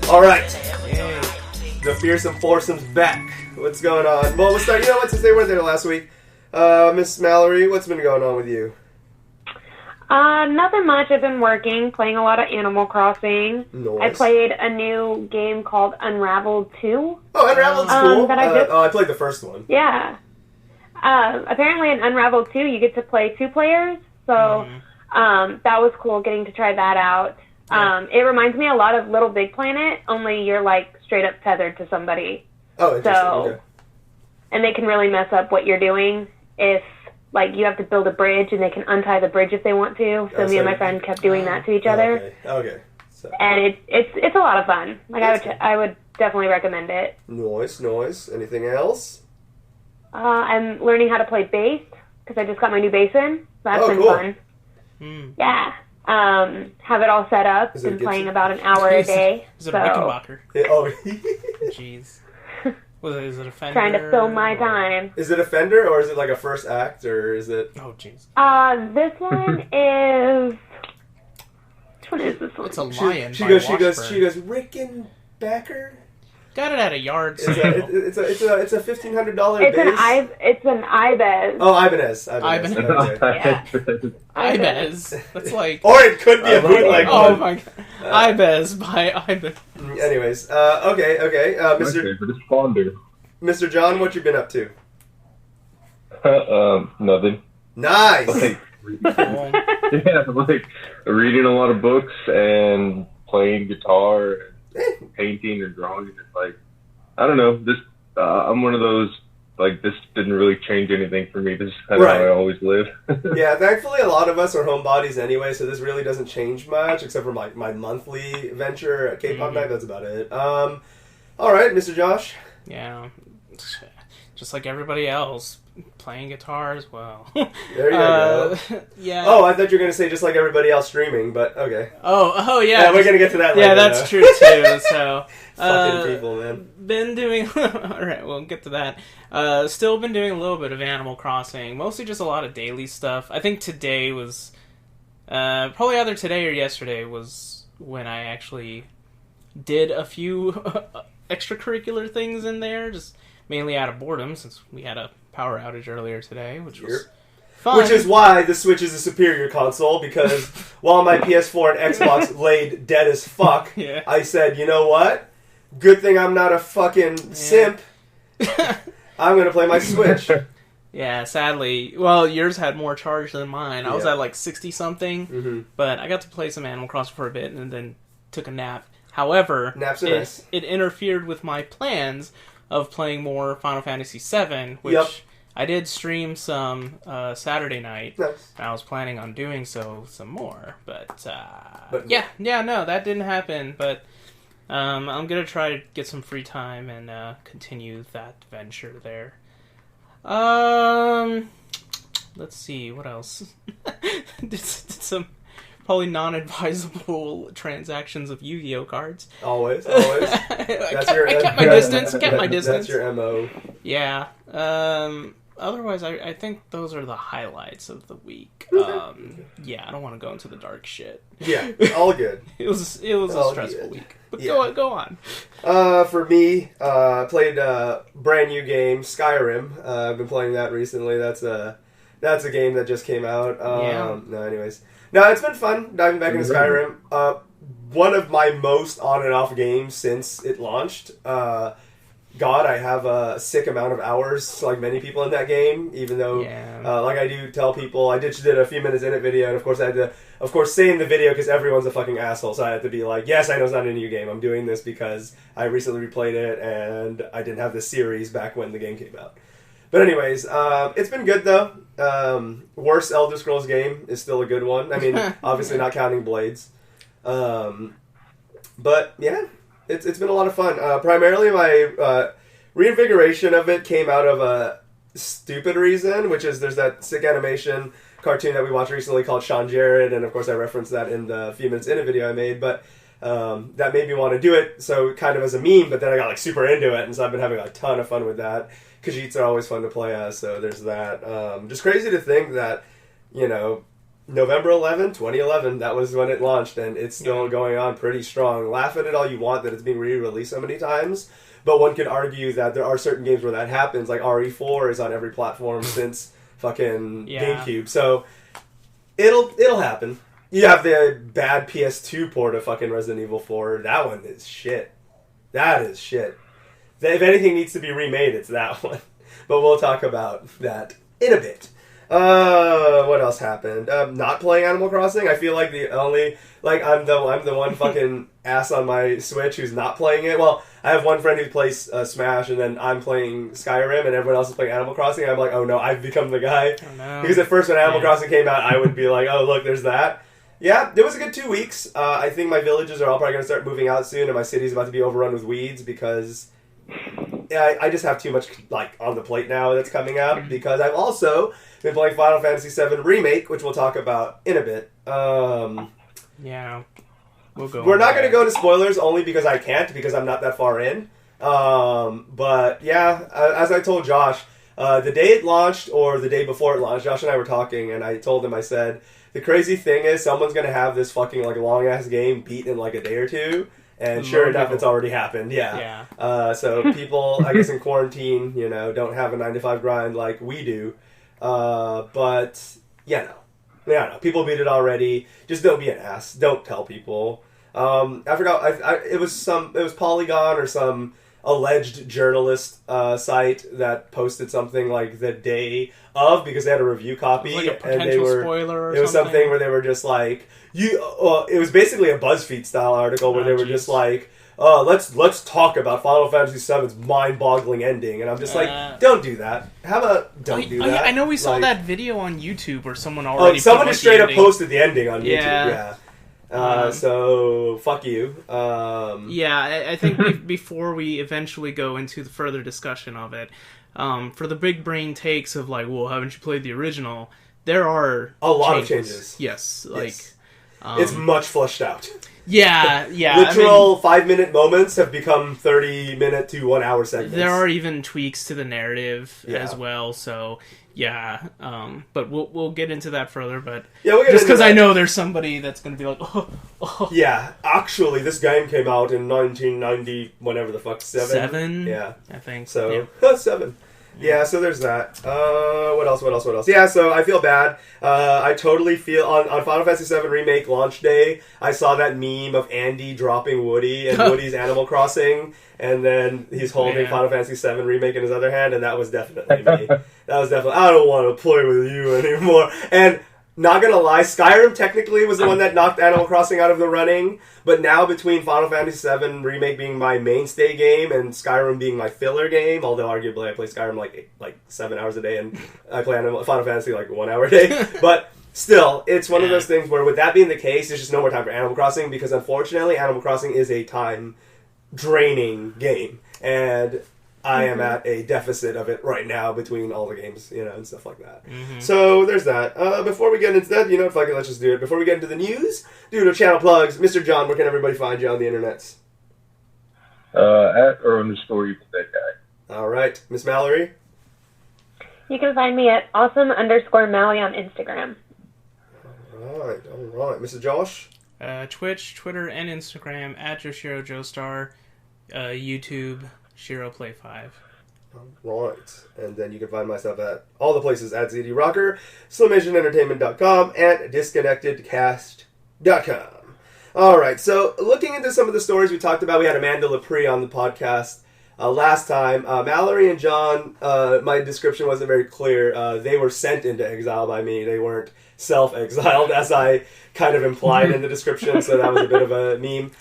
Alright. The Fearsome Foursome's back. What's going on? Well, we'll start. You know what? Since they weren't there last week, Miss Mallory, what's been going on with you? Nothing much. I've been working, playing a lot of Animal Crossing. Nice. I played a new game called Unraveled 2. Oh, Unraveled's cool. That I played the first one. Yeah. Apparently in Unraveled 2, you get to play 2 players, so that was cool getting to try that out. Yeah. It reminds me a lot of Little Big Planet, only you're, like, straight up tethered to somebody. Oh, interesting. Okay. And they can really mess up what you're doing if, like, you have to build a bridge, and they can untie the bridge if they want to. So me and my friend kept doing that to each other. Okay. So. And it's a lot of fun. Like, I would definitely recommend it. Nice. Anything else? I'm learning how to play bass, because I just got my new bass in. So that's been fun. Yeah. Have it all set up. Been playing about an hour a day. Is it a Rickenbacker? Oh. Jeez. Is it a Fender? Trying to fill my time. Is it a Fender, or is it like a first act, or is it... Oh, jeez. This one is... Which one is this one? It's a Lion. She goes, Rickenbacker? Got it at a yard sale. It's a $1,500 bass. It's an Ibanez. Oh, Ibanez. Ibanez. Okay. Ibanez. That's like... Or it could be a bootleg one. Oh my god. Ibanez by Ibanez. Anyways, okay. Mr. John, what you been up to? Nothing. Nice. Like reading a lot of books and playing guitar and painting and drawing. It's like, I don't know. This I'm one of those, like, this didn't really change anything for me. This is kind of how I always live. Yeah, thankfully a lot of us are homebodies anyway, so this really doesn't change much, except for my monthly venture at K-Pop Night. That's about it. All right, Mr. Josh. Yeah, just like everybody else, playing guitar as well. There you go. Yeah. Oh, I thought you were going to say just like everybody else streaming, but okay. Oh yeah. Yeah, we're going to get to that later. Yeah, that's true too, so... Fucking people, man. Been doing... Alright, we'll get to that. Still been doing a little bit of Animal Crossing. Mostly just a lot of daily stuff. I think today was... probably either today or yesterday was when I actually did a few extracurricular things in there, just mainly out of boredom, since we had a power outage earlier today, which was fun. Which is why the Switch is a superior console, because while my PS4 and Xbox laid dead as fuck, I said, you know what? Good thing I'm not a fucking simp. I'm going to play my Switch. Yeah, sadly. Well, yours had more charge than mine. I was at like 60-something, but I got to play some Animal Crossing for a bit and then took a nap. However, it interfered with my plans of playing more Final Fantasy VII, which I did stream some Saturday night. Nice. I was planning on doing some more, but no, that didn't happen. But I'm gonna try to get some free time and continue that venture there. Let's see what else. did some probably non-advisable transactions of Yu-Gi-Oh cards. Always. I kept my distance. That's your MO. Yeah. Otherwise, I think those are the highlights of the week. Yeah, I don't want to go into the dark shit. Yeah, all good. It was a stressful week. But go on. For me, played a brand new game, Skyrim. I've been playing that recently. That's a game that just came out. No, it's been fun diving back into Skyrim. One of my most on and off games since it launched. I have a sick amount of hours, like many people in that game, even though, like I do tell people, I did a few minutes in it video, and of course I had to, say in the video, because everyone's a fucking asshole, so I had to be like, yes, I know it's not a new game, I'm doing this because I recently replayed it, and I didn't have the series back when the game came out. But anyways, it's been good though. Worst Elder Scrolls game is still a good one. I mean, obviously not counting Blades. But yeah, it's been a lot of fun. Primarily my reinvigoration of it came out of a stupid reason, which is there's that sick animation cartoon that we watched recently called Sean Jarrett, and of course I referenced that in the few minutes in a video I made, but that made me want to do it, so kind of as a meme, but then I got like super into it, and so I've been having a ton of fun with that. Khajiits are always fun to play as, so there's that. Just crazy to think that, November 11, 2011, that was when it launched, and it's still going on pretty strong. Laugh at it all you want that it's being re-released so many times, but one could argue that there are certain games where that happens, like RE4 is on every platform since fucking GameCube, so it'll happen. You have the bad PS2 port of fucking Resident Evil 4, that one is shit. That is shit. If anything needs to be remade, it's that one. But we'll talk about that in a bit. What else happened? Not playing Animal Crossing. I feel like the only I'm the one fucking ass on my Switch who's not playing it. Well, I have one friend who plays Smash, and then I'm playing Skyrim, and everyone else is playing Animal Crossing. I'm like, oh no, I've become the guy. Oh, no. Because at first when Animal Crossing came out, I would be like, oh look, there's that. Yeah, it was a good 2 weeks. I think my villages are all probably going to start moving out soon, and my city's about to be overrun with weeds because I just have too much on the plate now that's coming out. Because I've also been playing Final Fantasy VII Remake, which we'll talk about in a bit. Yeah, we'll go. We're not going to go into spoilers only because I can't, because I'm not that far in. But yeah, as I told Josh, the day it launched or the day before it launched, Josh and I were talking, and I told him, I said, the crazy thing is someone's going to have this fucking long ass game beat in a day or two. And sure enough, it's already happened. Yeah. So people, I guess in quarantine, don't have a 9-to-5 grind like we do. But no. People beat it already. Just don't be an ass. Don't tell people. I forgot. It was Polygon or some alleged journalist site that posted something the day of, because they had a review copy, it was a potential spoiler. Or it was something where they were just like, it was basically a BuzzFeed style article where they were just like, let's talk about Final Fantasy VII's mind-boggling ending, and I'm just like, don't do that. Don't do that. Yeah, I know we saw that video on YouTube where someone already. Someone just straight up posted the ending on YouTube. Yeah. So fuck you. I think before we eventually go into the further discussion of it, for the big brain takes of well, haven't you played the original? There are a lot of changes. Yes, it's much fleshed out. Yeah. Literal 5-minute moments have become 30-minute to 1 hour segments. There are even tweaks to the narrative as well. So but we'll get into that further. But just because I know there's somebody that's going to be like, oh. Yeah, actually, this game came out in 1990, whenever the fuck, 7? Yeah, I think so. 7. Yeah, so there's that. What else? Yeah, so I feel bad. I totally feel... On Final Fantasy VII Remake launch day, I saw that meme of Andy dropping Woody, and Woody's Animal Crossing, and then he's holding Final Fantasy VII Remake in his other hand, and that was definitely me. I don't want to play with you anymore. And... not gonna lie, Skyrim technically was the one that knocked Animal Crossing out of the running, but now between Final Fantasy VII Remake being my mainstay game and Skyrim being my filler game, although arguably I play Skyrim like 7 hours a day and I play Final Fantasy 1 hour a day, but still, it's one of those things where with that being the case, there's just no more time for Animal Crossing, because unfortunately Animal Crossing is a time-draining game, and I am at a deficit of it right now between all the games, and stuff like that. Mm-hmm. So there's that. Before we get into that, fuck it, let's just do it. Before we get into the news, due to channel plugs, Mr. John, where can everybody find you on the internets? At or underscore you that guy. All right, Miss Mallory. You can find me at awesome_Mally on Instagram. All right, Mr. Josh. Twitch, Twitter, and Instagram at Joshiro Joestar, YouTube. Shiro Play 5. Right. And then you can find myself at all the places at ZD Rocker, SlimAsianEntertainment.com, and DisconnectedCast.com. Alright, so looking into some of the stories we talked about, we had Amanda Lepre on the podcast last time. Mallory and John, my description wasn't very clear. They were sent into exile by me. They weren't self-exiled, as I kind of implied in the description, so that was a bit of a meme.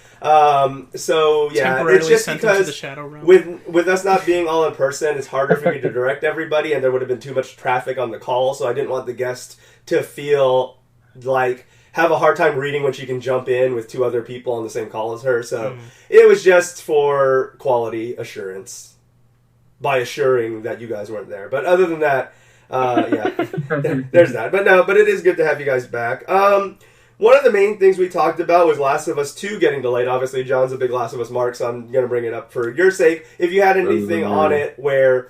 So yeah, it's just because the Shadow Realm. with us not being all in person, it's harder for me to direct everybody, and there would have been too much traffic on the call, so I didn't want the guest to feel have a hard time reading when she can jump in with 2 other people on the same call as her. So it was just for quality assurance by assuring that you guys weren't there. But other than that, there's that. But it is good to have you guys back. One of the main things we talked about was Last of Us 2 getting delayed. Obviously, John's a big Last of Us mark, so I'm going to bring it up for your sake. If you had anything on it where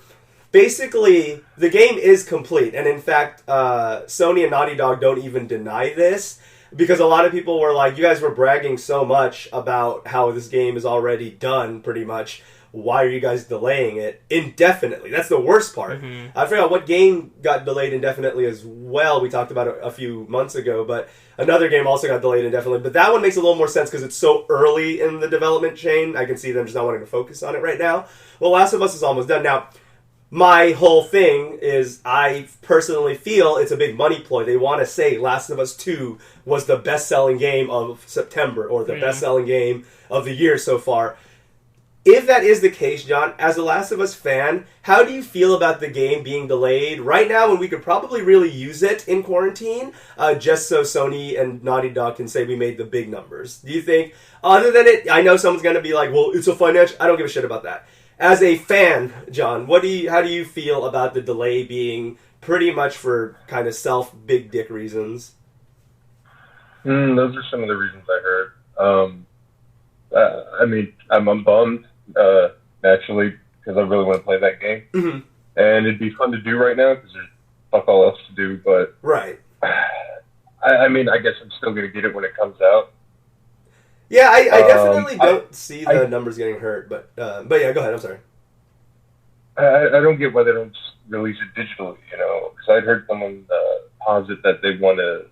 basically, the game is complete. And in fact, Sony and Naughty Dog don't even deny this. Because a lot of people were like, you guys were bragging so much about how this game is already done, pretty much. Why are you guys delaying it indefinitely? That's the worst part. Mm-hmm. I forgot what game got delayed indefinitely as well. We talked about it a few months ago, but another game also got delayed indefinitely. But that one makes a little more sense because it's so early in the development chain. I can see them just not wanting to focus on it right now. Well, Last of Us is almost done. Now, my whole thing is I personally feel it's a big money ploy. They want to say Last of Us 2 was the best-selling game of September or the best-selling game of the year so far. If that is the case, John, as a Last of Us fan, how do you feel about the game being delayed right now when we could probably really use it in quarantine, just so Sony and Naughty Dog can say we made the big numbers? Do you think, other than it, I know someone's going to be like, well, it's a financial... I don't give a shit about that. As a fan, John, how do you feel about the delay being pretty much for kind of big dick reasons? Those are some of the reasons I heard. I mean, I'm bummed, naturally, because I really want to play that game. Mm-hmm. And it'd be fun to do right now, because there's fuck all else to do, but... Right. I mean, I guess I'm still going to get it when it comes out. Yeah, I definitely don't see the numbers getting hurt, but yeah, go ahead, I'm sorry. I don't get why they don't just release it digitally, because I'd heard someone posit that they want to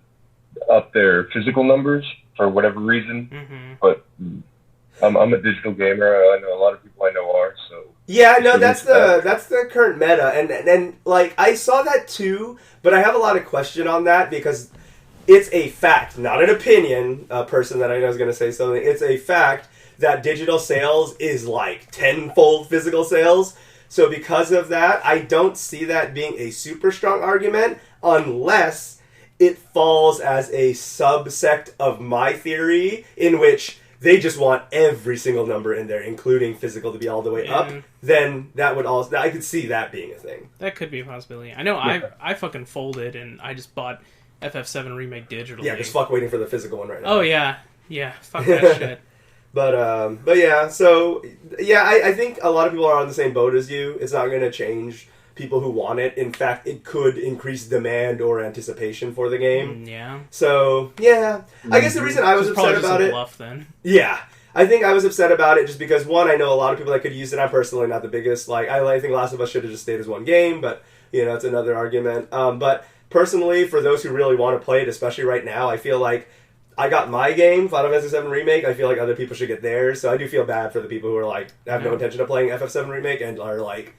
up their physical numbers for whatever reason, but I'm a digital gamer. I know a lot of people I know are, so... Yeah, no, that's the current meta, and like, I saw that too, but I have a lot of question on that, because... It's a fact, not an opinion, a person that I know is going to say something. It's a fact that digital sales is like tenfold physical sales. So because of that, I don't see that being a super strong argument unless it falls as a subsect of my theory in which they just want every single number in there, including physical, to be all the way up. Then that would also... I could see that being a thing. That could be a possibility. I know I fucking folded and I just bought... FF7 Remake digitally. Yeah, just fuck waiting for the physical one right now. Oh, yeah. Yeah, fuck that shit. But yeah, so, yeah, I think a lot of people are on the same boat as you. It's not going to change people who want it. In fact, it could increase demand or anticipation for the game. Yeah. So, yeah. I guess the reason I was upset about it... bluff, then. Yeah. I think I was upset about it just because, one, I know a lot of people that could use it. I'm personally not the biggest. Like, I think Last of Us should have just stayed as one game, but, it's another argument. But... Personally, for those who really want to play it, especially right now, I feel like I got my game, Final Fantasy VII Remake. I feel like other people should get theirs. So I do feel bad for the people who are like, have no intention of playing FF7 Remake and are like,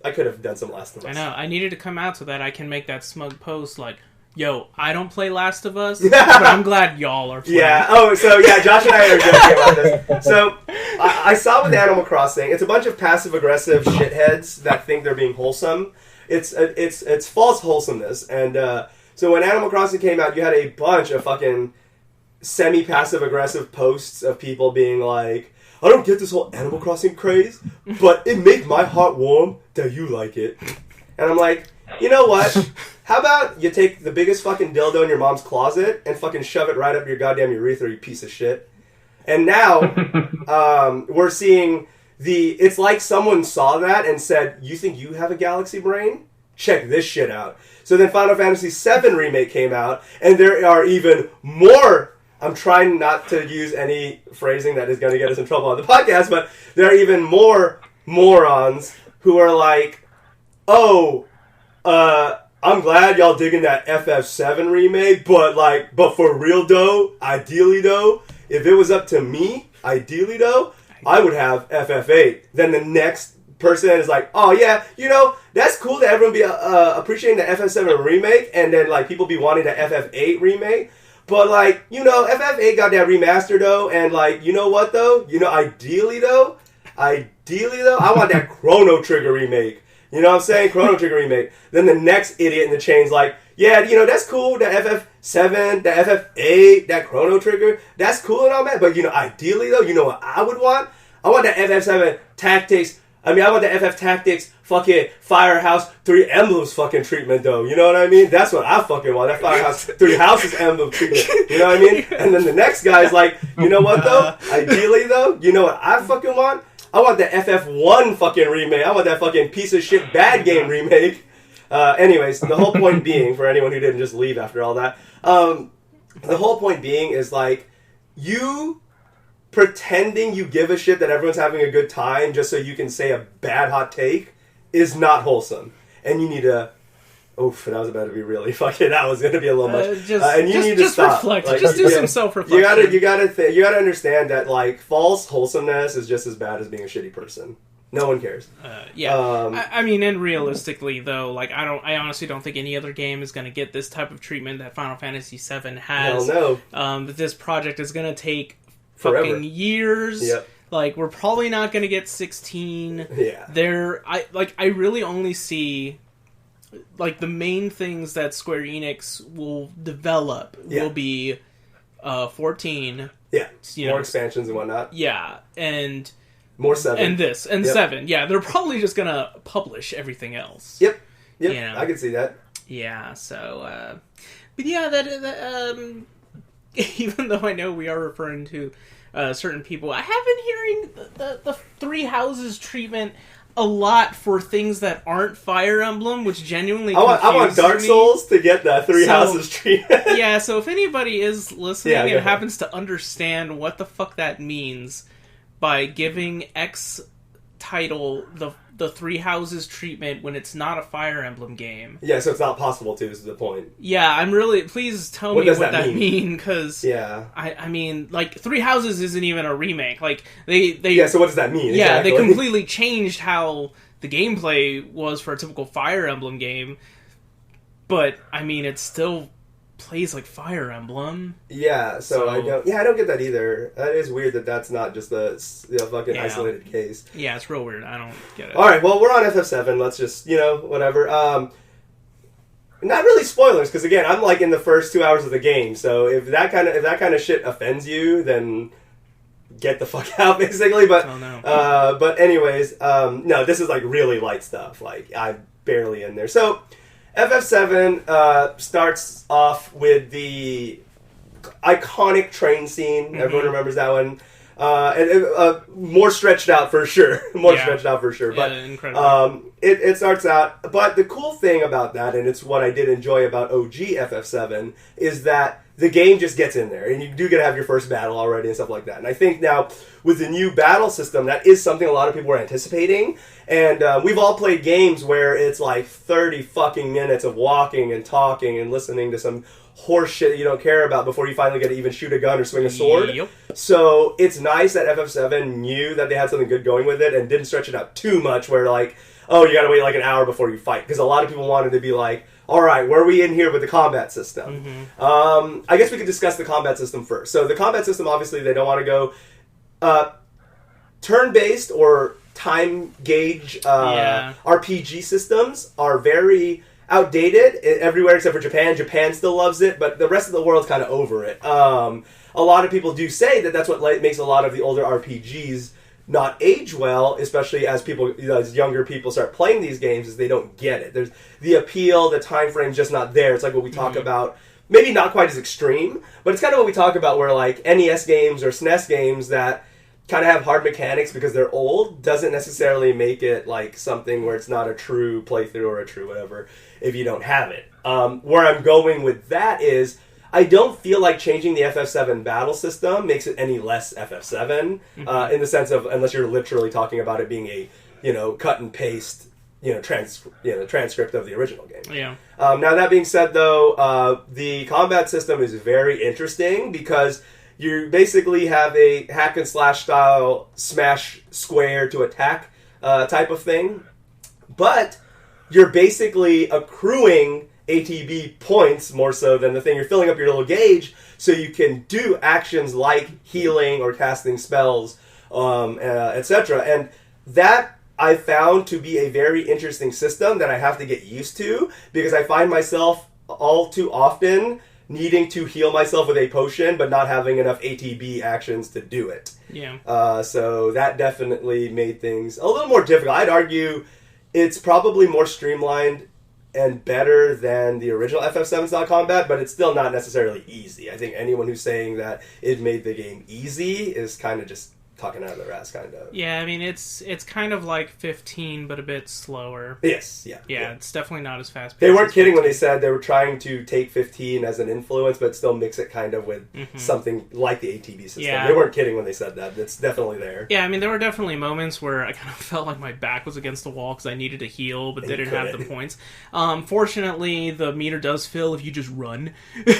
I could have done some Last of Us. I know. I needed to come out so that I can make that smug post like, yo, I don't play Last of Us, but I'm glad y'all are playing. Yeah, Josh and I are joking about this. So, I saw with Animal Crossing, it's a bunch of passive-aggressive shitheads that think they're being wholesome. It's false wholesomeness, and so when Animal Crossing came out, you had a bunch of fucking semi-passive-aggressive posts of people being like, I don't get this whole Animal Crossing craze, but it make my heart warm that you like it. And I'm like, you know what? How about you take the biggest fucking dildo in your mom's closet and fucking shove it right up your goddamn urethra, you piece of shit. And now, we're seeing... It's like someone saw that and said, you think you have a galaxy brain? Check this shit out. So then Final Fantasy VII Remake came out, and there are even more... I'm trying not to use any phrasing that is going to get us in trouble on the podcast, but there are even more morons who are like, I'm glad y'all digging that FF7 remake, but for real though, ideally though, if it was up to me, ideally though, I would have FF8. Then the next person is like, oh yeah, that's cool that everyone be appreciating the FF7 remake, and then like people be wanting the FF8 remake. But like, FF8 got that remaster though, and like, you know what though? Ideally though, I want that Chrono Trigger remake. You know what I'm saying? Chrono Trigger remake. Then the next idiot in the chain's like, yeah, that's cool, the FF7, the FF8, that Chrono Trigger, that's cool and all that, but ideally though, you know what I would want? I want the FF7 Tactics, I want the FF Tactics fucking Firehouse 3 Emblems fucking treatment though, you know what I mean? That's what I fucking want, that Firehouse 3 Houses emblem treatment, you know what I mean? And then the next guy's like, you know what though? Ideally though, you know what I fucking want? I want the FF1 fucking remake. I want that fucking piece of shit bad game remake. Anyways, the whole point being, for anyone who didn't just leave after all that, the whole point being is like, you pretending you give a shit that everyone's having a good time just so you can say a bad hot take is not wholesome. And you need to... Oof, that was about to be really fucking... That was going to be a little much. And you need to stop. Reflect. Like, just do some self-reflection. You gotta understand that, like, false wholesomeness is just as bad as being a shitty person. No one cares. I mean, and realistically, though, like, I honestly don't think any other game is going to get this type of treatment that Final Fantasy VII has. Hell no. That this project is going to take forever. Fucking years. Yep. Like, we're probably not going to get 16. Yeah. I really only see, like, the main things that Square Enix will develop will be 14. Yeah. More expansions and whatnot. Yeah. And... More 7. And this. And 7. Yeah, they're probably just going to publish everything else. Yep. You know? I can see that. Yeah, so... but yeah, that even though I know we are referring to certain people, I have been hearing the Three Houses treatment a lot for things that aren't Fire Emblem, which genuinely I want Dark Souls to get that Three Houses treatment. Yeah, so if anybody is listening and happens to understand what the fuck that means by giving X title the Three Houses treatment when it's not a Fire Emblem game. Yeah, so it's not possible to, is the point. Yeah, I'm really... Please tell me what that mean, because... Yeah. I mean, like, Three Houses isn't even a remake. Like, they... Yeah, so what does that mean? Yeah, exactly. They completely changed how the gameplay was for a typical Fire Emblem game. But, I mean, it still plays like Fire Emblem. Yeah, so I don't get that either. That is weird that that's not just a fucking isolated case. Yeah, it's real weird. I don't get it. Alright, well, we're on FF7. Let's just, whatever. Not really spoilers, because again, I'm like in the first 2 hours of the game, so if that kind of shit offends you, then get the fuck out, basically. But but anyways, no, this is like really light stuff. Like, I'm barely in there. So FF7 starts off with the iconic train scene. Mm-hmm. Everyone remembers that one. And more stretched out for sure. But it starts out. But the cool thing about that, and it's what I did enjoy about OG FF7, is that the game just gets in there, and you do get to have your first battle already and stuff like that. And I think now with the new battle system, that is something a lot of people were anticipating. And we've all played games where it's like 30 fucking minutes of walking and talking and listening to some horse shit you don't care about before you finally get to even shoot a gun or swing a sword. Yep. So it's nice that FF7 knew that they had something good going with it and didn't stretch it out too much where like, oh, you gotta wait like an hour before you fight. Because a lot of people wanted to be like, alright, where are we in here with the combat system? Mm-hmm. I guess we could discuss the combat system first. So the combat system, obviously, they don't want to go turn-based or time gauge RPG systems are very outdated everywhere except for Japan. Japan still loves it, but the rest of the world's kind of over it. A lot of people do say that that's what makes a lot of the older RPGs not age well, especially as people, as younger people start playing these games, is they don't get it. There's the appeal, the time frame's just not there. It's like what we talk about, maybe not quite as extreme, but it's kind of what we talk about where like NES games or SNES games that kind of have hard mechanics because they're old doesn't necessarily make it like something where it's not a true playthrough or a true whatever if you don't have it. Where I'm going with that is I don't feel like changing the FF7 battle system makes it any less FF7 in the sense of, unless you're literally talking about it being a, cut and paste, transcript of the original game. Yeah. Now that being said, though, the combat system is very interesting because you basically have a hack and slash style smash square to attack type of thing, but you're basically accruing ATB points more so than the thing. You're filling up your little gauge so you can do actions like healing or casting spells, etc. And that I found to be a very interesting system that I have to get used to because I find myself all too often needing to heal myself with a potion but not having enough ATB actions to do it. Yeah. So that definitely made things a little more difficult. I'd argue it's probably more streamlined and better than the original FF7 style combat, but it's still not necessarily easy. I think anyone who's saying that it made the game easy is kind of just talking out of their ass, kind of. Yeah, I mean, it's kind of like 15, but a bit slower. Yes, yeah. It's definitely not as fast. They weren't kidding when they said they were trying to take 15 as an influence, but still mix it kind of with something like the ATB system. Yeah. They weren't kidding when they said that. It's definitely there. Yeah, I mean, there were definitely moments where I kind of felt like my back was against the wall because I needed to heal, but didn't have the points. Fortunately, the meter does fill if you just run.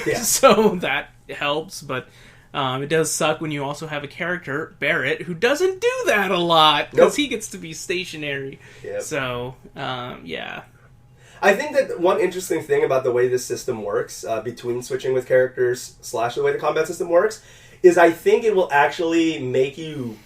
Yeah. So that helps, but... it does suck when you also have a character, Barrett, who doesn't do that a lot, because he gets to be stationary. Yep. So, yeah. I think that one interesting thing about the way this system works, between switching with characters / the way the combat system works, is I think it will actually make you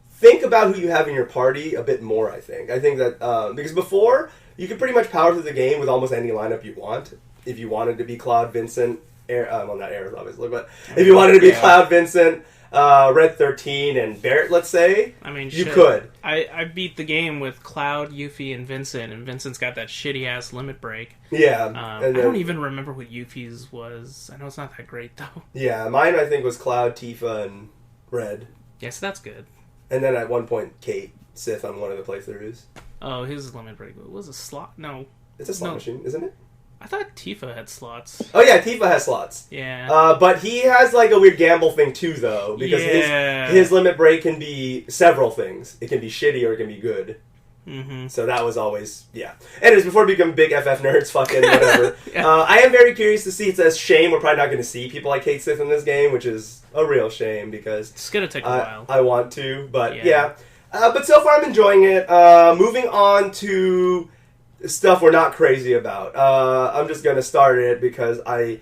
think about who you have in your party a bit more, I think. I think that, because before, you could pretty much power through the game with almost any lineup you want. If you wanted to be Claude, Vincent... well, not Aerith, obviously, but if you wanted to be Cloud, Vincent, Red 13, and Barrett, let's say, I mean, you could. I beat the game with Cloud, Yuffie, and Vincent Vincent's got that shitty-ass limit break. Yeah. I don't even remember what Yuffie's was. I know it's not that great, though. Yeah, mine, I think, was Cloud, Tifa, and Red. Yes, that's good. And then at one point, Kate, Sith on one of the playthroughs. Oh, his limit break was a slot? No. It's a slot machine, isn't it? I thought Tifa had slots. Oh yeah, Tifa has slots. Yeah. But he has like a weird gamble thing too, though, because his limit break can be several things. It can be shitty or it can be good. Mm-hmm. So that was always, Anyways, before we become big FF nerds, fucking whatever. I am very curious to see. It's a shame we're probably not going to see people like Kate Sith in this game, which is a real shame because it's going to take a while. I want to, but but so far I'm enjoying it. Moving on to stuff we're not crazy about. I'm just going to start it because I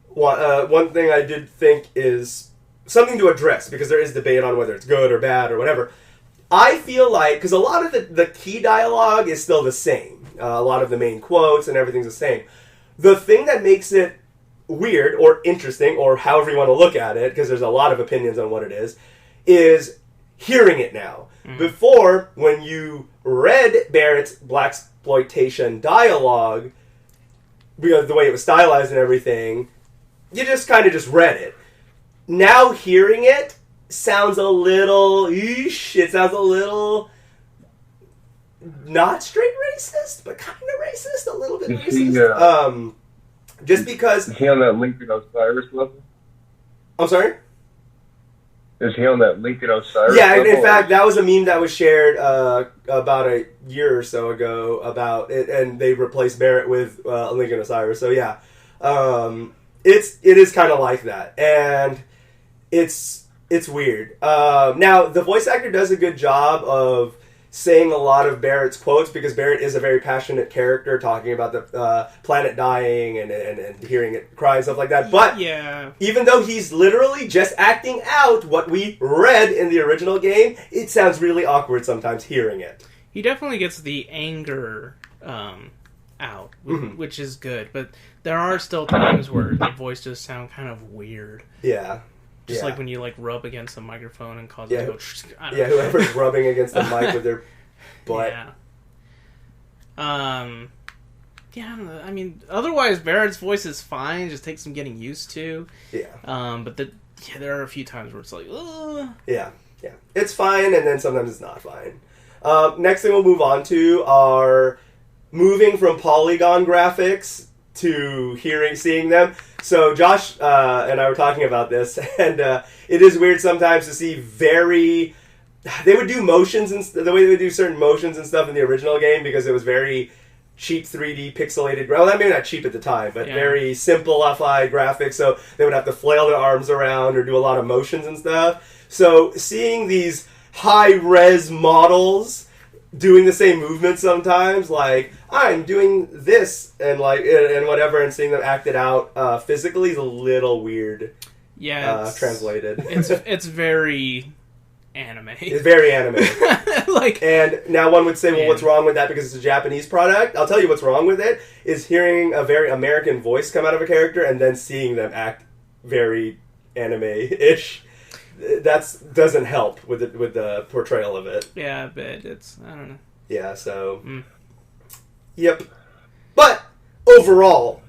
want one thing I did think is something to address because there is debate on whether it's good or bad or whatever. I feel like, because a lot of the key dialogue is still the same. A lot of the main quotes and everything's the same. The thing that makes it weird or interesting, or however you want to look at it, because there's a lot of opinions on what it is hearing it now. Mm. Before, when you read Barrett's blaxploitation dialogue, the way it was stylized and everything, you just kind of just read it. Now hearing it sounds a little it sounds a little not straight racist, but kind of racist, a little bit racist. Just because... Is he on that Lincoln Osiris level? I'm sorry? Is he on that Lincoln Osiris level? Yeah, in fact, that was a meme that was shared about a year or so ago about it, and they replaced Barrett with Lincoln Osiris. So yeah, it is kind of like that, and it's weird. Now, the voice actor does a good job of saying a lot of Barrett's quotes because Barrett is a very passionate character talking about the planet dying and hearing it cry and stuff like that. But even though he's literally just acting out what we read in the original game, it sounds really awkward sometimes hearing it. He definitely gets the anger out, which is good. But there are still times where the voice does sound kind of weird. Yeah. Just like when you rub against the microphone and cause it to go... whoever's rubbing against the mic with their butt. I mean, otherwise Barrett's voice is fine. It just takes some getting used to. Yeah. But there are a few times where it's like, ugh. Yeah. It's fine, and then sometimes it's not fine. Next thing we'll move on to are moving from polygon graphics to seeing them. So Josh and I were talking about this, and it is weird sometimes to see they would do motions and the way they would do certain motions and stuff in the original game because it was very cheap 3D pixelated. Well, that maybe not cheap at the time, but very simplified graphics. So they would have to flail their arms around or do a lot of motions and stuff. So seeing these high-res models doing the same movement sometimes, like I'm doing this and whatever, and seeing them acted out physically is a little weird. Yeah, translated. It's very anime. It's very anime. And now one would say, well, what's wrong with that because it's a Japanese product? I'll tell you what's wrong with it is hearing a very American voice come out of a character and then seeing them act very anime-ish. That doesn't help with the portrayal of it. Yeah, but I don't know. Yeah, so... Yep. But, overall,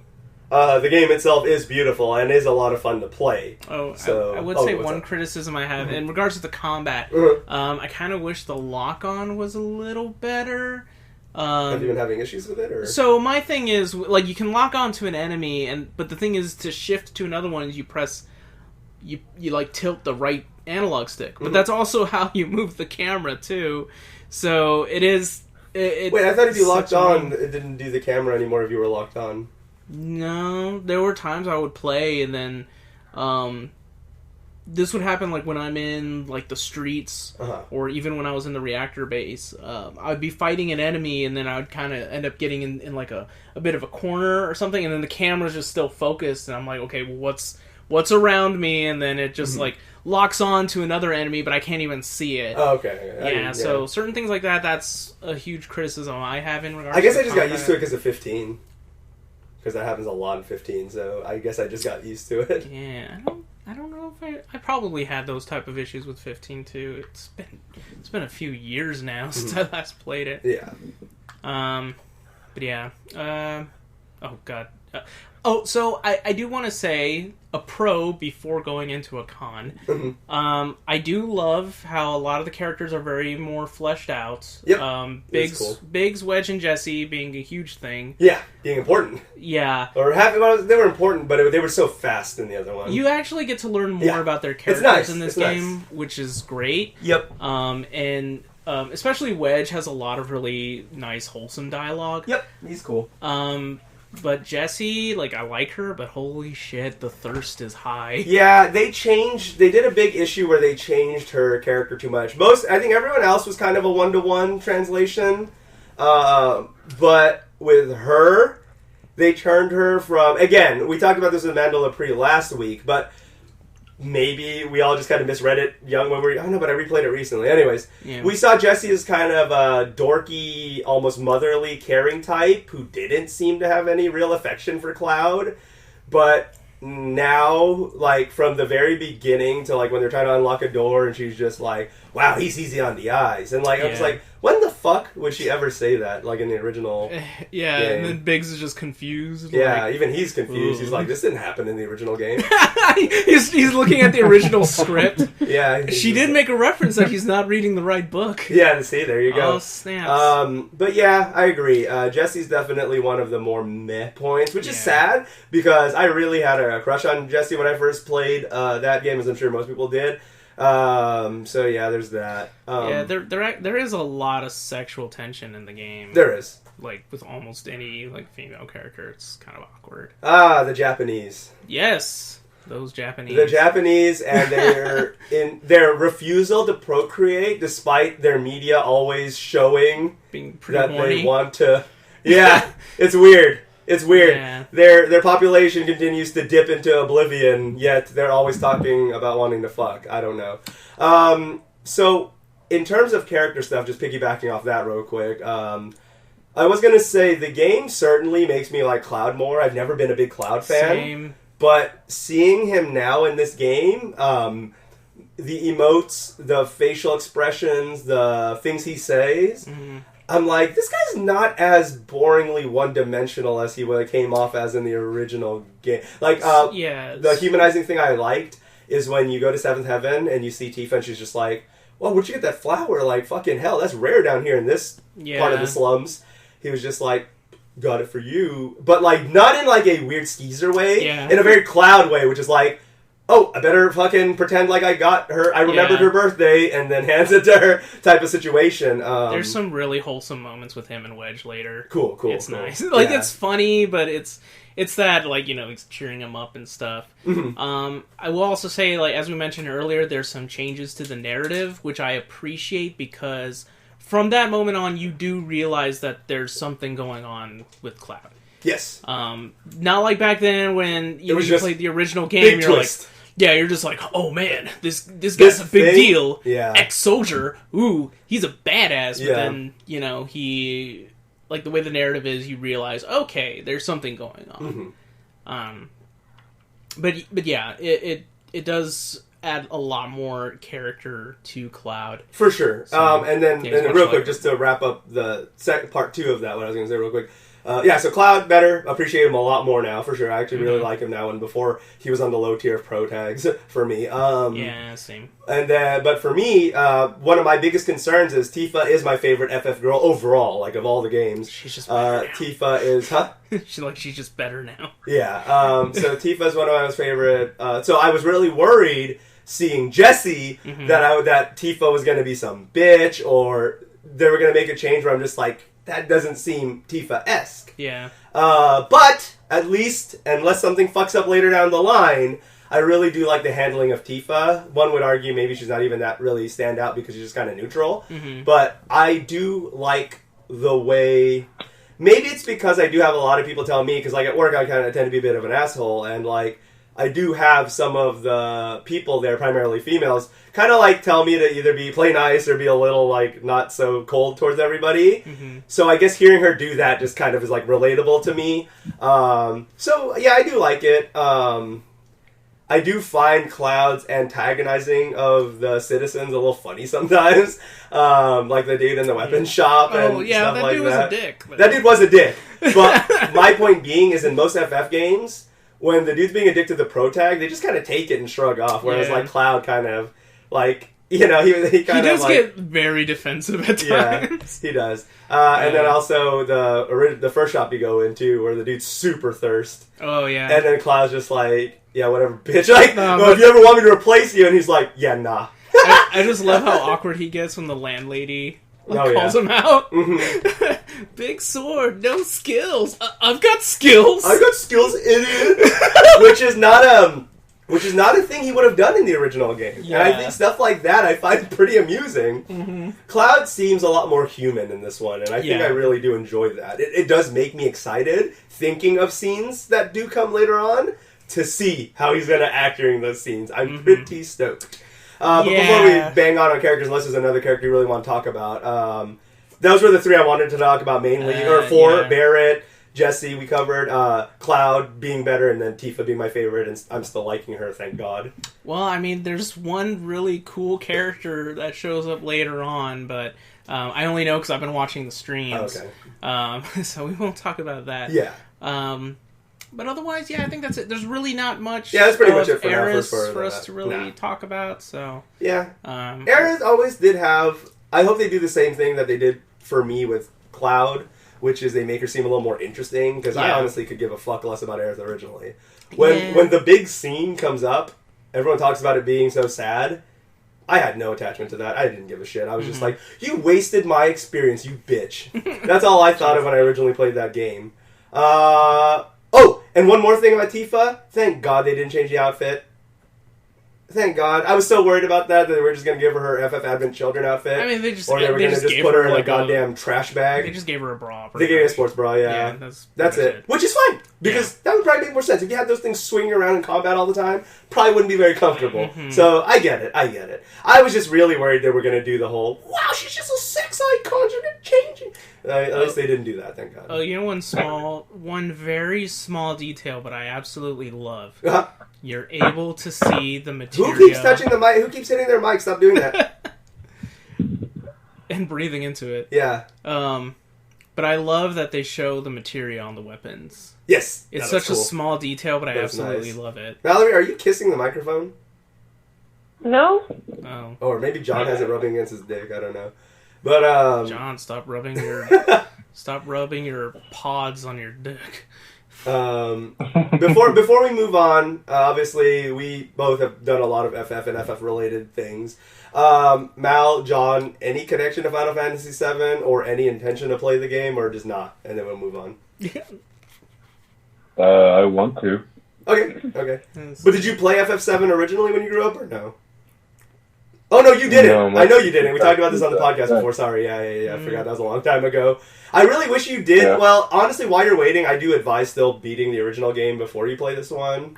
the game itself is beautiful and is a lot of fun to play. Oh, so, I would say one criticism I have in regards to the combat. I kind of wish the lock-on was a little better. Have you been having issues with it? Or? So my thing is, like, you can lock on to an enemy, but the thing is to shift to another one is you press, you like tilt the right analog stick. But that's also how you move the camera too. So it is. Wait, I thought if you locked on, it didn't do the camera anymore if you were locked on. No, there were times I would play and then this would happen like when I'm in like the streets or even when I was in the reactor base. I'd be fighting an enemy and then I would kind of end up getting in like a bit of a corner or something, and then the camera's just still focused and I'm like, okay, well, what's around me? And then it just like locks on to another enemy, but I can't even see it. Oh, okay. Yeah, so certain things like that, that's a huge criticism I have in regards to I guess I just got used to it because of 15. Because that happens a lot in 15, so I guess I just got used to it. Yeah, I don't know if I probably had those type of issues with 15 too. It's been a few years now since I last played it. Yeah. But yeah. Oh god. So I do want to say a pro before going into a con. I do love how a lot of the characters are very more fleshed out. Yep. Biggs, Wedge, and Jesse being a huge thing. Yeah, being important. Yeah. Or they were important, but they were so fast in the other one. You actually get to learn more about their characters in this game, which is great. Yep. And especially Wedge has a lot of really nice, wholesome dialogue. Yep, he's cool. But Jessie, like, I like her, but holy shit, the thirst is high. Yeah, they did a big issue where they changed her character too much. I think everyone else was kind of a one-to-one translation. But with her, they turned her from, again, we talked about this with Mandela Pre last week, but maybe we all just kind of misread it young when we were... I don't know, but I replayed it recently. Anyways, we saw Jessie as kind of a dorky, almost motherly, caring type who didn't seem to have any real affection for Cloud. But now, like, from the very beginning to, like, when they're trying to unlock a door and she's just like, wow, he's easy on the eyes. And, like, I was like, when the fuck would she ever say that, like, in the original game? And then Biggs is just confused. Yeah, like, even he's confused. He's like, this didn't happen in the original game. he's looking at the original script. Yeah. She did make a reference that he's not reading the right book. Yeah, see, there you go. Oh, snaps. But yeah, I agree. Jesse's definitely one of the more meh points, which is sad, because I really had a crush on Jessie when I first played that game, as I'm sure most people did. So yeah, there's that. There is a lot of sexual tension in the game. There is. Like, with almost any, like, female character, it's kind of awkward. The Japanese. Yes, those Japanese. The Japanese and their refusal to procreate, despite their media always showing being pretty horny. They want to. Yeah, it's weird. It's weird. Yeah. Their population continues to dip into oblivion, yet they're always talking about wanting to fuck. I don't know. So, in terms of character stuff, just piggybacking off that real quick, I was going to say the game certainly makes me like Cloud more. I've never been a big Cloud fan. Same. But seeing him now in this game, the emotes, the facial expressions, the things he says... Mm-hmm. I'm like, this guy's not as boringly one-dimensional as he came off as in the original game. Like, the humanizing thing I liked is when you go to Seventh Heaven and you see Tifa and she's just like, well, where'd you get that flower? Like, fucking hell, that's rare down here in this part of the slums. He was just like, got it for you. But, like, not in, like, a weird skeezer way. Yeah. In a very Cloud way, which is like, oh, I better fucking pretend like I got her, I remembered her birthday, and then hands it to her type of situation. There's some really wholesome moments with him and Wedge later. Cool. It's nice. Like, it's funny, but it's that, like, you know, he's cheering him up and stuff. Mm-hmm. I will also say, like, as we mentioned earlier, there's some changes to the narrative, which I appreciate, because from that moment on, you do realize that there's something going on with Cloud. Yes. Not like back then when you played the original game, you're twist. Like... Yeah, you're just like, oh man, this guy's a big deal. Yeah. Ex-soldier. Ooh, he's a badass. But then, you know, he... Like, the way the narrative is, you realize, okay, there's something going on. Mm-hmm. But yeah, it does add a lot more character to Cloud. For sure. So, and then real quick, just to wrap up the part 2 of that, what I was going to say real quick. So Cloud, better. Appreciate him a lot more now, for sure. I actually really like him now, and before, he was on the low tier of pro tags for me. Yeah, same. And then, but for me, one of my biggest concerns is Tifa is my favorite FF girl overall, like, of all the games. She's just better now. Tifa is, She's just better now. Yeah, so Tifa's one of my favorite. So I was really worried seeing Jessie that Tifa was going to be some bitch, or they were going to make a change where I'm just like, that doesn't seem Tifa-esque. Yeah. But, at least, unless something fucks up later down the line, I really do like the handling of Tifa. One would argue maybe she's not even that really stand out because she's just kind of neutral. But I do like the way... Maybe it's because I do have a lot of people tell me, because like at work I kind of tend to be a bit of an asshole, and like I do have some of the people there, primarily females, kind of like tell me to either play nice or be a little like not so cold towards everybody. So I guess hearing her do that just kind of is like relatable to me. So yeah, I do like it. I do find Cloud's antagonizing of the citizens a little funny sometimes. Like the dude in the weapons shop and stuff like that. That dude was a dick. That dude was a dick. But my point being is in most FF games, when the dude's being a dick to the pro tag, they just kind of take it and shrug off. Whereas like Cloud kind of like, you know, he kind of does like, get very defensive at times. Yeah, he does. And then also the first shop you go into where the dude's super thirst. Oh yeah. And then Cloud's just like, yeah, whatever, bitch. Like, if you ever want me to replace you, and he's like, yeah, nah. I just love how awkward he gets when the landlady calls him out. Big sword, no skills. I've got skills. I've got skills, idiot. Which is not a thing he would have done in the original game. Yeah. And I think stuff like that I find pretty amusing. Cloud seems a lot more human in this one, and I think I really do enjoy that. It does make me excited thinking of scenes that do come later on to see how he's going to act during those scenes. I'm pretty stoked. But before we bang on characters, unless there's another character you really want to talk about, those were the three I wanted to talk about mainly, or four. Barrett, Jessie, we covered. Cloud being better, and then Tifa being my favorite, and I'm still liking her, thank God. Well, I mean, there's one really cool character that shows up later on, but I only know because I've been watching the streams. Okay. So we won't talk about that. Yeah. But otherwise, I think that's it. There's really not much. Yeah, that's pretty much it for us to really talk about. So yeah, Aerith always did have. I hope they do the same thing that they did for me with Cloud, which is they make her seem a little more interesting. Because I honestly could give a fuck less about Aerith originally. When the big scene comes up, everyone talks about it being so sad. I had no attachment to that. I didn't give a shit. I was just like, you wasted my experience, you bitch. That's all I thought of when I originally played that game. Oh, and one more thing about Tifa. Thank God they didn't change the outfit. Thank God. I was so worried about that they were just going to give her FF Advent Children outfit. I mean, they just or they were going to just put her in a goddamn trash bag. They just gave her a bra. They gave her a sports bra, yeah. That's it. Which is fine, because that would probably make more sense. If you had those things swinging around in combat all the time, probably wouldn't be very comfortable. So, I get it. I was just really worried they were going to do the whole, wow, she's just a sex icon, she's going to change it. At least they didn't do that, thank God. Oh, you know one very small detail, but I absolutely love. You're able to see the material. Who keeps touching the mic? Who keeps hitting their mic? Stop doing that. And breathing into it. Yeah. But I love that they show the material on the weapons. Yes. It's such a small detail, but I absolutely love it. Valerie, are you kissing the microphone? No. Oh. Or maybe John has it rubbing against his dick. I don't know. But John, stop rubbing your pods on your dick. Before we move on, obviously we both have done a lot of FF and FF related things. Mal, John, any connection to Final Fantasy VII or any intention to play the game, or just not? And then we'll move on. I want to. Okay. But did you play FF7 originally when you grew up, or no? Oh, no, you didn't. I know you didn't. We talked about this on the podcast before. Sorry. Yeah. I forgot. That was a long time ago. I really wish you did. Yeah. Well, honestly, while you're waiting, I do advise still beating the original game before you play this one.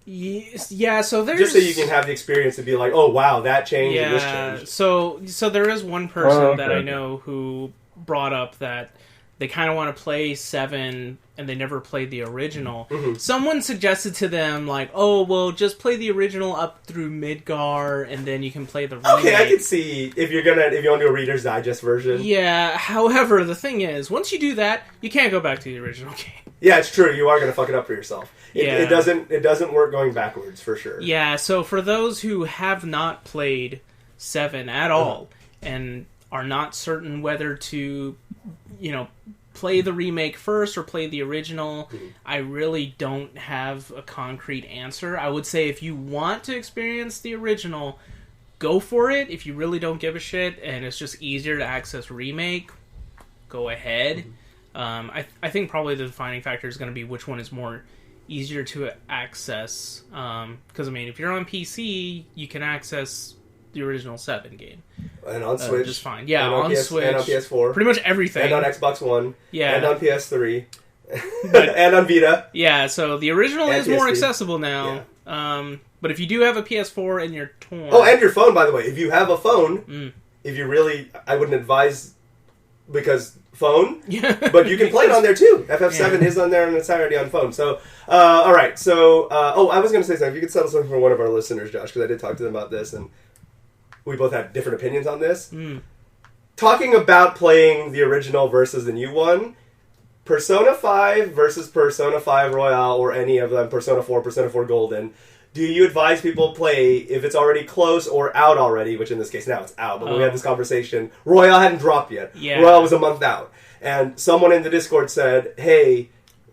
Yeah, so there's... Just so you can have the experience to be like, oh, wow, that changed and this changed. So there is one person that I know who brought up that they kind of want to play 7 and they never played the original. Someone suggested to them, like, oh, well, just play the original up through Midgar and then you can play the remake. Okay, I can see if you want to do a Reader's Digest version. Yeah, however, the thing is, once you do that, you can't go back to the original game. Yeah, it's true. You are going to fuck it up for yourself. It doesn't work going backwards, for sure. Yeah, so for those who have not played 7 at all and are not certain whether to, play the remake first or play the original, I really don't have a concrete answer. I would say if you want to experience the original, go for it. If you really don't give a shit and it's just easier to access remake, go ahead. I think probably the defining factor is going to be which one is more easier to access. Because, if you're on PC, you can access the original 7 game. And on Switch. Just fine. Yeah, on Switch. And on PS4. Pretty much everything. And on Xbox One. Yeah. And on PS3. And on Vita. Yeah, so the original is more accessible now. Yeah. But if you do have a PS4 and you're torn... Oh, and your phone, by the way. If you have a phone, if you really... I wouldn't advise... Because phone. But you can play it on there, too. FF7 is on there and it's already on phone. So, alright. So, I was going to say something. If you could settle something for one of our listeners, Josh, because I did talk to them about this and... We both had different opinions on this. Talking about playing the original versus the new one, Persona 5 versus Persona 5 Royale or any of them, Persona 4, Persona 4 Golden, do you advise people play if it's already close or out already, which in this case now it's out, but when we had this conversation, Royale hadn't dropped yet. Yeah. Royale was a month out. And someone in the Discord said, hey,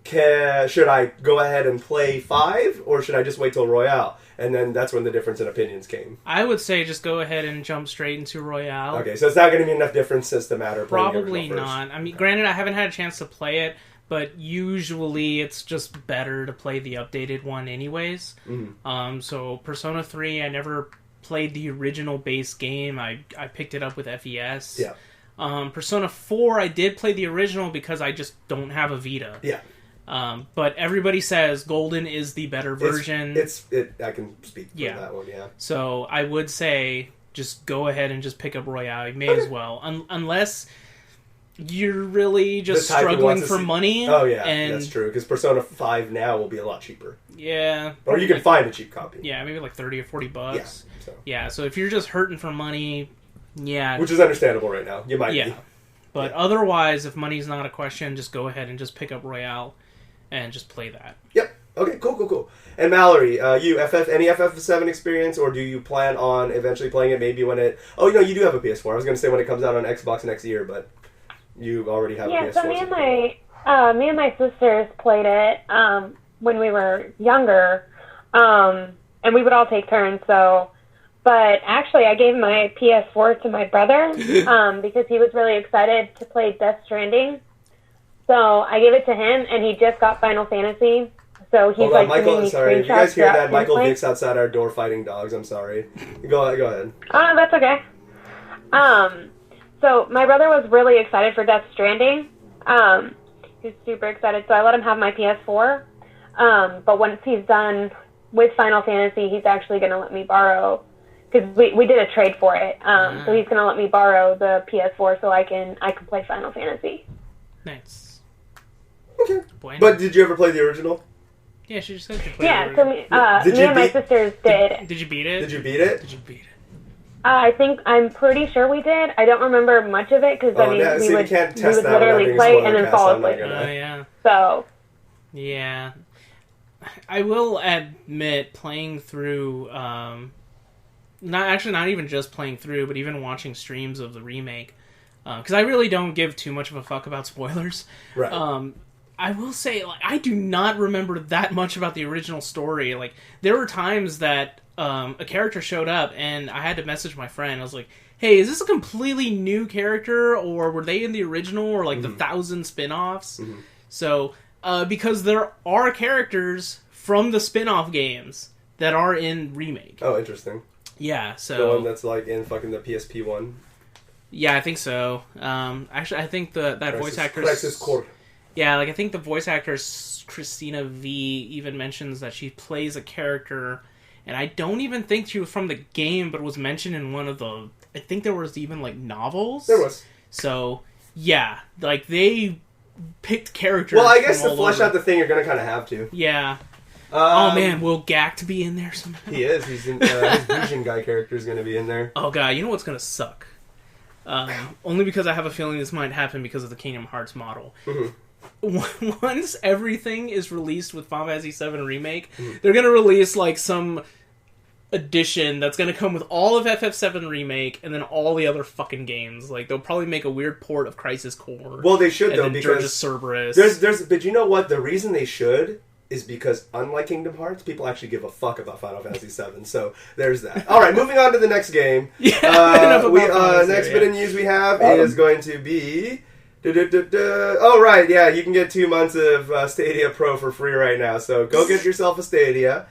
should I go ahead and play 5 or should I just wait till Royale? And then that's when the difference in opinions came. I would say just go ahead and jump straight into Royale. Okay, so it's not going to be enough differences to matter. Probably not. Granted, I haven't had a chance to play it, but usually it's just better to play the updated one anyways. So Persona 3, I never played the original base game. I picked it up with FES. Yeah. Persona 4, I did play the original because I just don't have a Vita. Yeah. But everybody says Golden is the better version. I can speak for that one, yeah. So I would say just go ahead and just pick up Royale. You may as well. Unless you're really just struggling for money. Oh, yeah, that's true. Because Persona 5 now will be a lot cheaper. Yeah. Or you can find a cheap copy. Yeah, maybe like $30 or $40. Yeah, so if you're just hurting for money, yeah. Which is understandable right now. You might be. But otherwise, if money's not a question, just go ahead and just pick up Royale. And just play that. Yep. Okay, cool. And Mallory, you any FF7 experience, or do you plan on eventually playing it maybe when it... Oh, you do have a PS4. I was going to say when it comes out on Xbox next year, but you already have a PS4. Yeah, so me and my sisters played it when we were younger, and we would all take turns, so... But actually, I gave my PS4 to my brother because he was really excited to play Death Stranding. So I gave it to him, and he just got Final Fantasy. So he's Hold on, Michael, sorry. If you guys hear that, Michael Vick's outside our door fighting dogs. I'm sorry. Go ahead. Oh, that's okay. So my brother was really excited for Death Stranding. He's super excited, so I let him have my PS4. But once he's done with Final Fantasy, he's actually going to let me borrow, because we did a trade for it. So he's going to let me borrow the PS4 so I can play Final Fantasy. Nice. Okay. Bueno. But did you ever play the original? Yeah, she just said you played it. Yeah, so me and my sisters did. Did you beat it? Did you beat it? I'm pretty sure we did. I don't remember much of it because we would literally play and then fall asleep. Yeah. So. Yeah, I will admit playing through. Not even just playing through, but even watching streams of the remake. Because I really don't give too much of a fuck about spoilers. Right. I will say, I do not remember that much about the original story. There were times that a character showed up, and I had to message my friend. I was like, hey, is this a completely new character, or were they in the original, or, the 1,000 spin-offs? Mm-hmm. So, because there are characters from the spin-off games that are in Remake. Oh, interesting. Yeah, so... The one that's, in fucking the PSP one? Yeah, I think so. Actually, I think that voice actor... Crisis Core. Yeah, I think the voice actor Christina V even mentions that she plays a character, and I don't even think she was from the game, but was mentioned in one of the... I think there was even, novels? There was. So, yeah, they picked characters. Well, I guess to flesh out the thing, you're going to kind of have to. Yeah. Oh man, will Gact be in there somehow? He is. He's in, his Vision guy character is going to be in there. Oh god, you know what's going to suck? Only because I have a feeling this might happen because of the Kingdom Hearts model. Mm-hmm. Once everything is released with Final Fantasy VII Remake, they're going to release like some edition that's going to come with all of FF7 Remake and then all the other fucking games. Like they'll probably make a weird port of Crisis Core. Well, they should though, because Cerberus. But you know what? The reason they should is because unlike Kingdom Hearts, people actually give a fuck about Final Fantasy VII. So there's that. All right, moving on to the next game. Next bit of news we have is going to be. Oh right, yeah, you can get 2 months of Stadia Pro for free right now. So go get yourself a Stadia.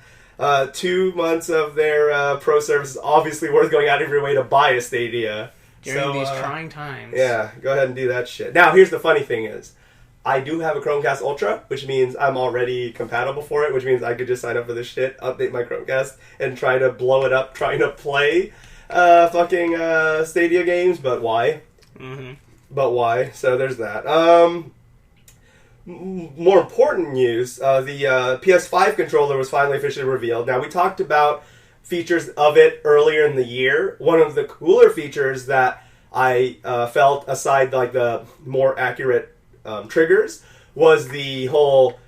2 months of their Pro service is obviously worth going out of your way to buy a Stadia. During these trying times. Yeah, go ahead and do that shit. Now, here's the funny thing is, I do have a Chromecast Ultra, which means I'm already compatible for it, which means I could just sign up for this shit, update my Chromecast, and try to blow it up trying to play Stadia games, but why? Mm-hmm. But why? So there's that. More important news, the PS5 controller was finally officially revealed. Now, we talked about features of it earlier in the year. One of the cooler features that I felt, aside like the more accurate triggers, was the whole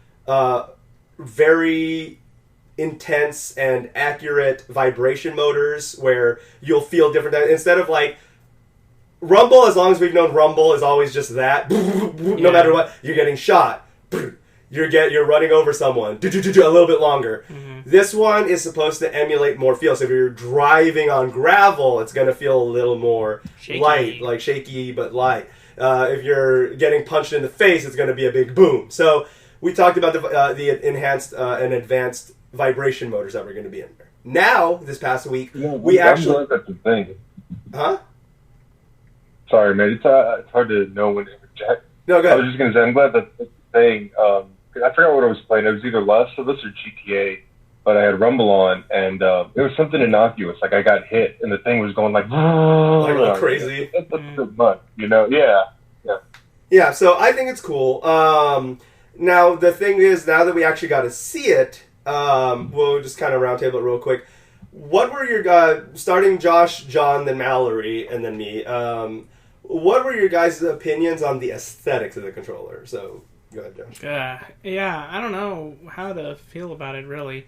very intense and accurate vibration motors where you'll feel different. Instead of like Rumble, as long as we've known Rumble is always just that. No matter what, you're getting shot. You're running over someone. A little bit longer. Mm-hmm. This one is supposed to emulate more feel. So if you're driving on gravel, it's going to feel a little more light, like shaky but light. If you're getting punched in the face, it's going to be a big boom. So we talked about the enhanced and advanced vibration motors that were going to be in there. Now, this past week, we actually... That's the thing. Huh? Sorry, man. It's hard to know when to interject. No, go ahead. I was just going to say, I'm glad that's the thing. I forgot what I was playing. It was either Last of Us or GTA, but I had Rumble on, and it was something innocuous. Like, I got hit, and the thing was going like crazy. That's too much, you know? Yeah. Yeah, so I think it's cool. Now, the thing is, now that we actually got to see it, we'll just kind of roundtable it real quick. What were your starting Josh, John, then Mallory, and then me? What were your guys' opinions on the aesthetics of the controller? So, go ahead, Josh. Yeah, I don't know how to feel about it, really.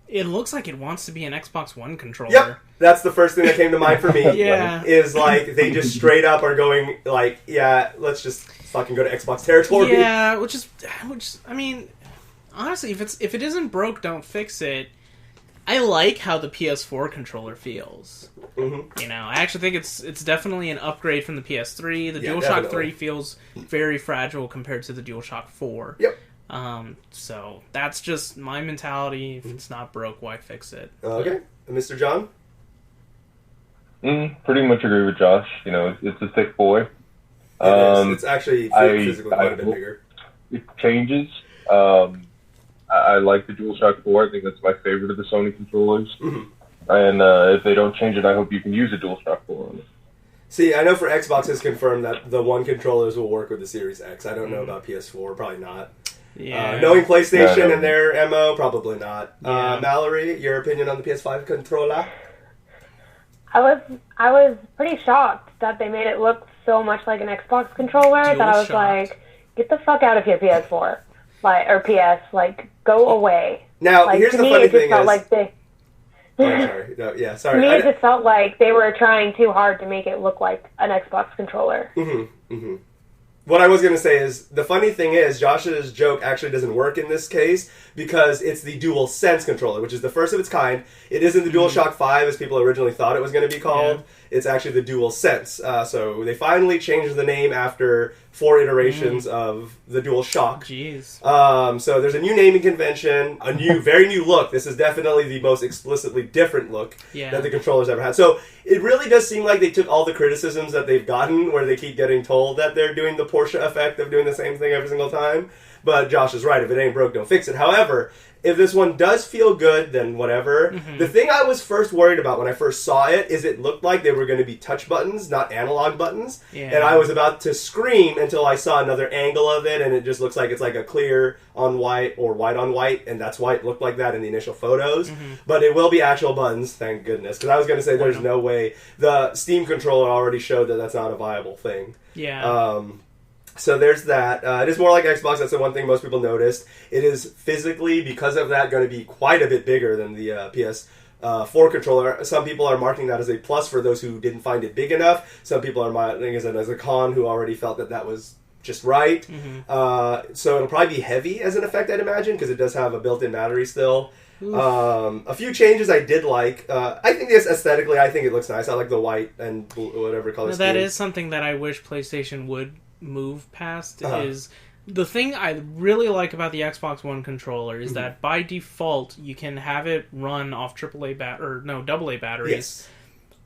It looks like it wants to be an Xbox One controller. Yep, that's the first thing that came to mind for me. Yeah. Is like, they just straight up are going, like, yeah, let's just fucking go to Xbox territory. Yeah, which I mean, honestly, if it isn't broke, don't fix it. I like how the PS4 controller feels. Mm-hmm. You know, I actually think it's definitely an upgrade from the PS3. The DualShock 3 feels very fragile compared to the DualShock 4. Yep. So that's just my mentality. If it's not broke, why fix it? Okay. Mr. John? Pretty much agree with Josh. You know, it's a thick boy. It's actually physically quite a bit bigger. It changes. I like the DualShock 4. I think that's my favorite of the Sony controllers. Mm-hmm. And if they don't change it, I hope you can use a DualShock 4 on it. See, I know for Xbox it's confirmed that the One controllers will work with the Series X. I don't know about PS4. Probably not. Yeah. Knowing PlayStation and their MO, probably not. Yeah. Mallory, your opinion on the PS5 controller? I was pretty shocked that they made it look so much like an Xbox controller that I was like, get the fuck out of here, PS4. Or PS, go away. Now, here's the funny thing felt like they... sorry. No, yeah, sorry. To me, it just felt like they were trying too hard to make it look like an Xbox controller. Mm-hmm, mm-hmm. What I was going to say is, the funny thing is, Josh's joke actually doesn't work in this case, because it's the DualSense controller, which is the first of its kind. It isn't the DualShock 5, as people originally thought it was going to be called. Yeah. It's actually the DualSense. So they finally changed the name after 4 iterations of the DualShock. Jeez. So there's a new naming convention, a new, very new look. This is definitely the most explicitly different look that the controller's ever had. So it really does seem like they took all the criticisms that they've gotten, where they keep getting told that they're doing the Porsche effect of doing the same thing every single time. But Josh is right. If it ain't broke, don't fix it. However, If this one does feel good, then whatever. Mm-hmm. The thing I was first worried about when I first saw it is it looked like they were going to be touch buttons, not analog buttons. Yeah. And I was about to scream until I saw another angle of it, and it just looks like it's like a clear on white or white on white, and that's why it looked like that in the initial photos. Mm-hmm. But it will be actual buttons, thank goodness. Because I was going to say there's no way. The Steam controller already showed that that's not a viable thing. Yeah. So there's that. It is more like Xbox. That's the one thing most people noticed. It is physically, because of that, going to be quite a bit bigger than the PS4 controller. Some people are marking that as a plus for those who didn't find it big enough. Some people are marking it as a con who already felt that that was just right. Mm-hmm. So it'll probably be heavy as an effect, I'd imagine, because it does have a built-in battery still. A few changes I did like. I think this aesthetically, I think it looks nice. I like the white and blue, whatever color. That is something that I wish PlayStation would move past. Is the thing I really like about the Xbox One controller is that by default you can have it run off AA batteries. Yes.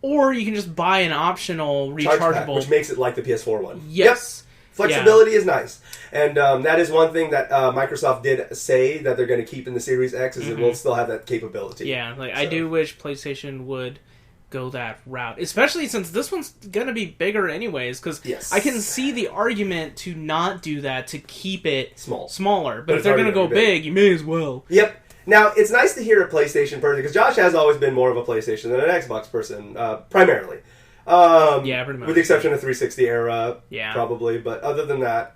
Or you can just buy an optional rechargeable pack, which makes it like the PS4 one. Yes. Yep. Flexibility is nice. And that is one thing that Microsoft did say that they're going to keep in the Series X is it will still have that capability. Yeah, I do wish PlayStation would go that route, especially since this one's gonna be bigger anyways, because I can see the argument to not do that, to keep it smaller, but if they're gonna go big, you may as well. Yep. Now, it's nice to hear a PlayStation person, because Josh has always been more of a PlayStation than an Xbox person, primarily. Yeah, pretty much. With the exception of 360 era, probably, but other than that,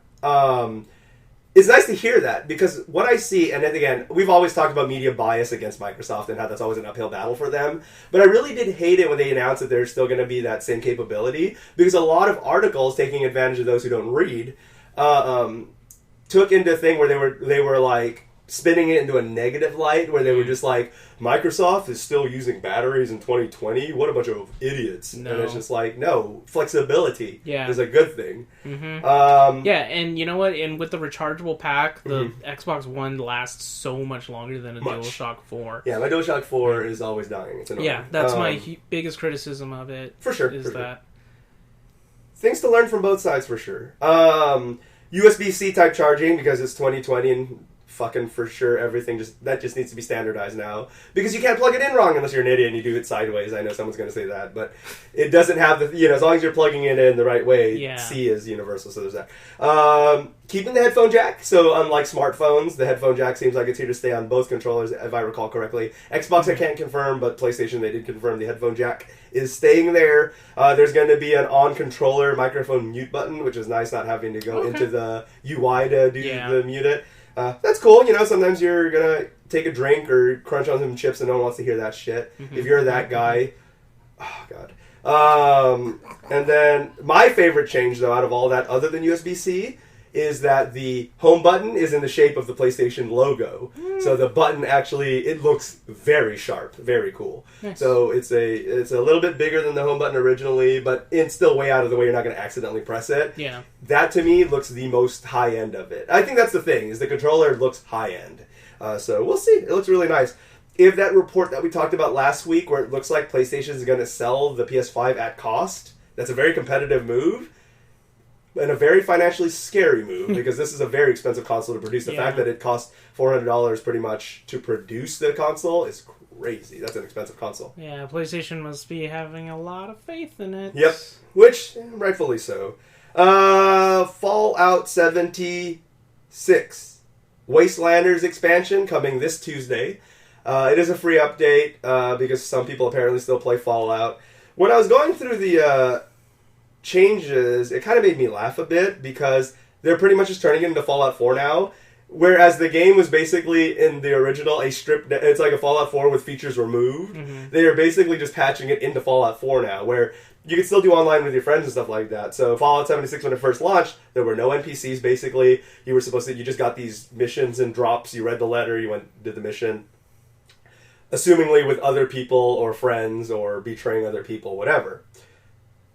it's nice to hear that, because what I see, and then again, we've always talked about media bias against Microsoft and how that's always an uphill battle for them, but I really did hate it when they announced that there's still going to be that same capability, because a lot of articles, taking advantage of those who don't read, took into a thing where they were like, spinning it into a negative light, where they were just like, Microsoft is still using batteries in 2020? What a bunch of idiots. No. And it's just like, no, flexibility is a good thing. Mm-hmm. And you know what? And with the rechargeable pack, the Xbox One lasts so much longer than a DualShock 4. Yeah, my DualShock 4 is always dying. It's annoying. Yeah, that's my biggest criticism of it. For sure. That. Things to learn from both sides, for sure. USB-C type charging, because it's 2020 and fucking for sure everything just needs to be standardized now, because you can't plug it in wrong unless you're an idiot and you do it sideways. I know someone's going to say that, but it doesn't have the, as long as you're plugging it in the right way, C is universal, so there's that. Keeping the headphone jack, so unlike smartphones, the headphone jack seems like it's here to stay on both controllers, if I recall correctly. Xbox I can't confirm, but PlayStation they did confirm the headphone jack is staying there. There's going to be an on-controller microphone mute button, which is nice, not having to go into the UI to do the mute it. That's cool, sometimes you're gonna take a drink or crunch on some chips and no one wants to hear that shit. If you're that guy, oh god. And then my favorite change, though, out of all that, other than USB-C, is that the home button is in the shape of the PlayStation logo. So the button actually, it looks very sharp, very cool. Nice. So it's a little bit bigger than the home button originally, but it's still way out of the way. You're not going to accidentally press it. Yeah. That, to me, looks the most high end of it. I think that's the thing, is the controller looks high end. So we'll see. It looks really nice. If that report that we talked about last week, where it looks like PlayStation is going to sell the PS5 at cost, that's a very competitive move. And a very financially scary move, because this is a very expensive console to produce. The fact that it costs $400 pretty much to produce the console is crazy. That's an expensive console. Yeah, PlayStation must be having a lot of faith in it. Yep, which, rightfully so. Fallout 76. Wastelanders expansion coming this Tuesday. It is a free update, because some people apparently still play Fallout. When I was going through the changes, it kind of made me laugh a bit, because they're pretty much just turning it into Fallout 4 now, whereas the game was basically, in the original, it's like a Fallout 4 with features removed. They are basically just patching it into Fallout 4 now, where you can still do online with your friends and stuff like that. So Fallout 76, when it first launched, there were no NPCs, basically. You just got these missions and drops, you read the letter, you did the mission, assumingly with other people or friends or betraying other people, whatever.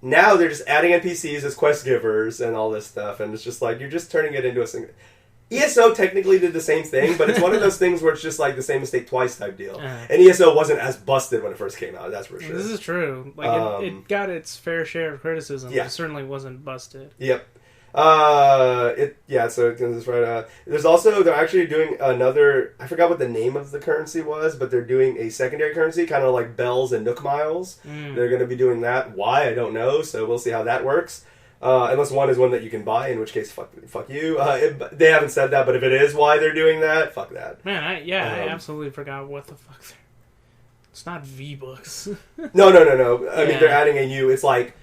Now they're just adding NPCs as quest givers and all this stuff, and it's just like, you're just turning it into a single... ESO technically did the same thing, but it's one of those things where it's just like the same mistake twice type deal. And ESO wasn't as busted when it first came out, that's for sure. This is true. Like, it got its fair share of criticism, but it certainly wasn't busted. Yep. So this is right. There's also, they're actually doing another, I forgot what the name of the currency was, but they're doing a secondary currency, kind of like Bells and Nook Miles. They're going to be doing that. Why? I don't know, so we'll see how that works. Unless one is one that you can buy, in which case, fuck you. They haven't said that, but if it is why they're doing that, fuck that. Man, I absolutely forgot what the fuck. It's not V-Bucks. No. I mean, they're adding a new, it's like,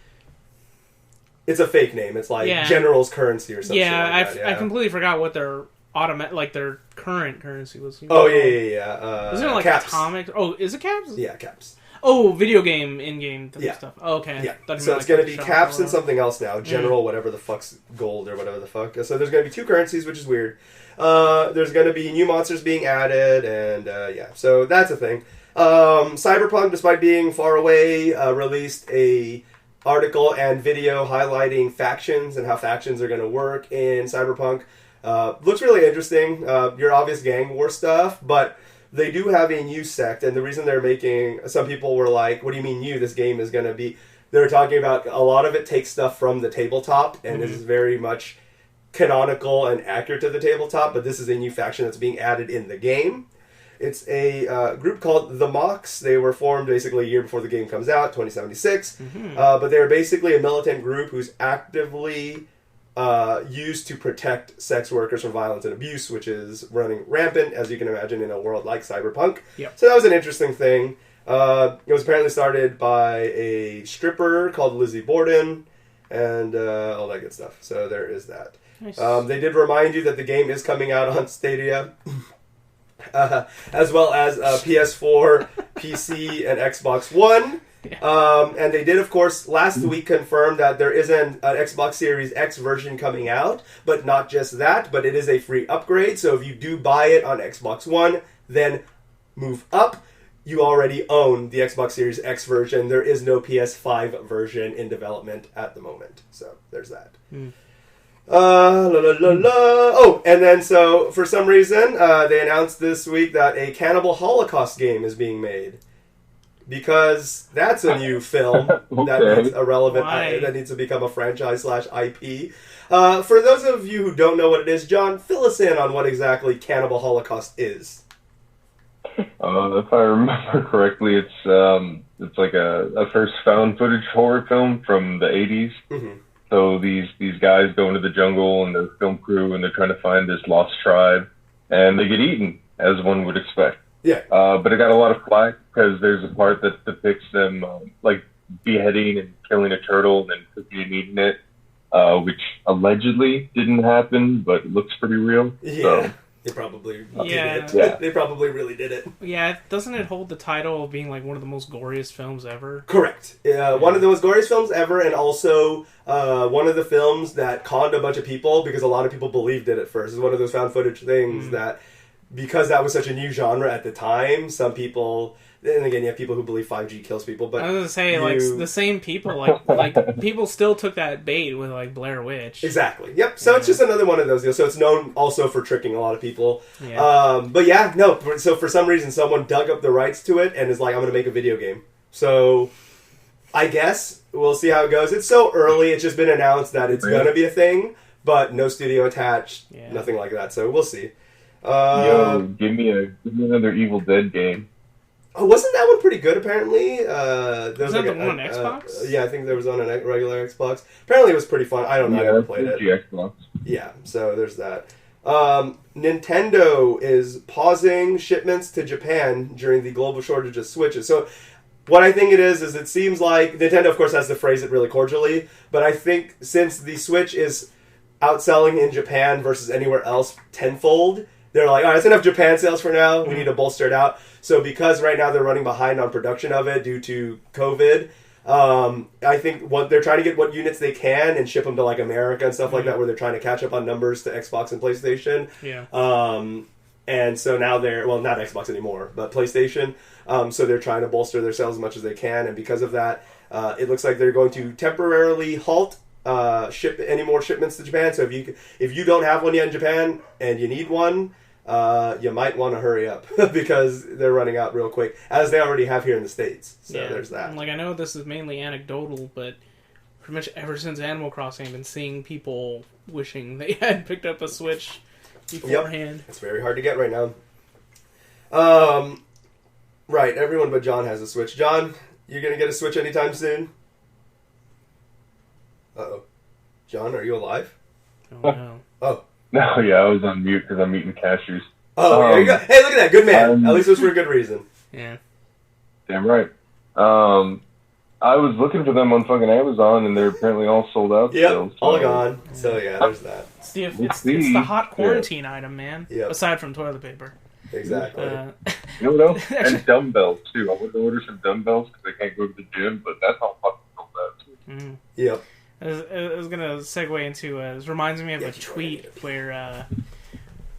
it's a fake name. It's like General's currency or something. Yeah, I completely forgot what their their current currency was. Yeah. Isn't it like Caps. Atomic? Oh, is it Caps? Yeah, Caps. Oh, video game in-game stuff. Oh, okay. Yeah. So it's going to be Caps and something else now. General, whatever the fuck's gold or whatever the fuck. So there's going to be two currencies, which is weird. There's going to be new monsters being added, and so that's a thing. Cyberpunk, despite being far away, released a article and video highlighting factions and how factions are going to work in Cyberpunk. Looks really interesting. Your obvious gang war stuff, but they do have a new sect, and the reason they're making... Some people were like, what do you mean new? This game is going to be... They're talking about a lot of it takes stuff from the tabletop, and this is very much canonical and accurate to the tabletop, but this is a new faction that's being added in the game. It's a group called the Mox. They were formed basically a year before the game comes out, 2076. But they're basically a militant group who's actively used to protect sex workers from violence and abuse, which is running rampant, as you can imagine, in a world like Cyberpunk. Yep. So that was an interesting thing. It was apparently started by a stripper called Lizzie Borden, and all that good stuff. So there is that. Nice. They did remind you that the game is coming out on Stadia. As well as PS4, PC, and Xbox One. And they did, of course, last week confirm that there is an Xbox Series X version coming out, but not just that, but it is a free upgrade. So if you do buy it on Xbox One, then move up. You already own the Xbox Series X version. There is no PS5 version in development at the moment. So there's that. Oh, and then so for some reason they announced this week that a Cannibal Holocaust game is being made, because that's a new film that needs a relevant that needs to become a franchise / IP. For those of you who don't know what it is, John, fill us in on what exactly Cannibal Holocaust is. If I remember correctly, it's like a first found footage horror film from the 80s. So these guys go into the jungle and the film crew, and they're trying to find this lost tribe, and they get eaten, as one would expect. Yeah. But it got a lot of flack because there's a part that depicts them like beheading and killing a turtle and then cooking and eating it, which allegedly didn't happen, but looks pretty real. Yeah. So. They probably did it. Yeah. They probably really did it. Yeah, doesn't it hold the title of being like one of the most goriest films ever? Correct. One of the most goriest films ever, and also one of the films that conned a bunch of people, because a lot of people believed it at first. It's one of those found footage things that, because that was such a new genre at the time, some people... And again, you have people who believe 5G kills people, but... I was going to say, like, the same people, like people still took that bait with, like, Blair Witch. Exactly. Yep. So it's just another one of those deals. So it's known also for tricking a lot of people. Yeah. But yeah, no. So for some reason, someone dug up the rights to it and is like, I'm going to make a video game. So I guess we'll see how it goes. It's so early. It's just been announced that it's going to be a thing, but no studio attached, nothing like that. So we'll see. Give me another Evil Dead game. Oh, wasn't that one pretty good, apparently? Was that the one on Xbox? Yeah, I think there was on a regular Xbox. Apparently it was pretty fun. I don't know. I never played it. Xbox. Yeah, so there's that. Nintendo is pausing shipments to Japan during the global shortage of Switches. So what I think it is it seems like... Nintendo, of course, has to phrase it really cordially, but I think since the Switch is outselling in Japan versus anywhere else tenfold... They're like, all right, that's enough Japan sales for now. We need to bolster it out. So because right now they're running behind on production of it due to COVID, I think they're trying to get what units they can and ship them to like America and stuff like that, where they're trying to catch up on numbers to Xbox and PlayStation. Yeah. And so now they're, well, not Xbox anymore, but PlayStation. So they're trying to bolster their sales as much as they can. And because of that, it looks like they're going to temporarily halt ship any more shipments to Japan. So if you don't have one yet in Japan and you need one, you might want to hurry up because they're running out real quick, as they already have here in the States. So there's that. Like, I know this is mainly anecdotal, but pretty much ever since Animal Crossing, I've been seeing people wishing they had picked up a Switch beforehand. Yep. It's very hard to get right now. Right, everyone but John has a Switch. John, you gonna get a Switch anytime soon? Uh-oh. John, are you alive? Oh, no. Oh. No, yeah, I was on mute because I'm eating cashews. Oh, there you go. Hey, look at that. Good man. At least it was for a good reason. Yeah. Damn right. I was looking for them on fucking Amazon, and they're apparently all sold out. Yep, still, all gone. So, yeah, there's that. It's the hot quarantine item, man. Yep. Aside from toilet paper. Exactly. You know, and dumbbells, too. I would order some dumbbells because I can't go to the gym, but that's all fucking sold out. Mm-hmm. Yep. I was gonna segue into this reminds me of a tweet where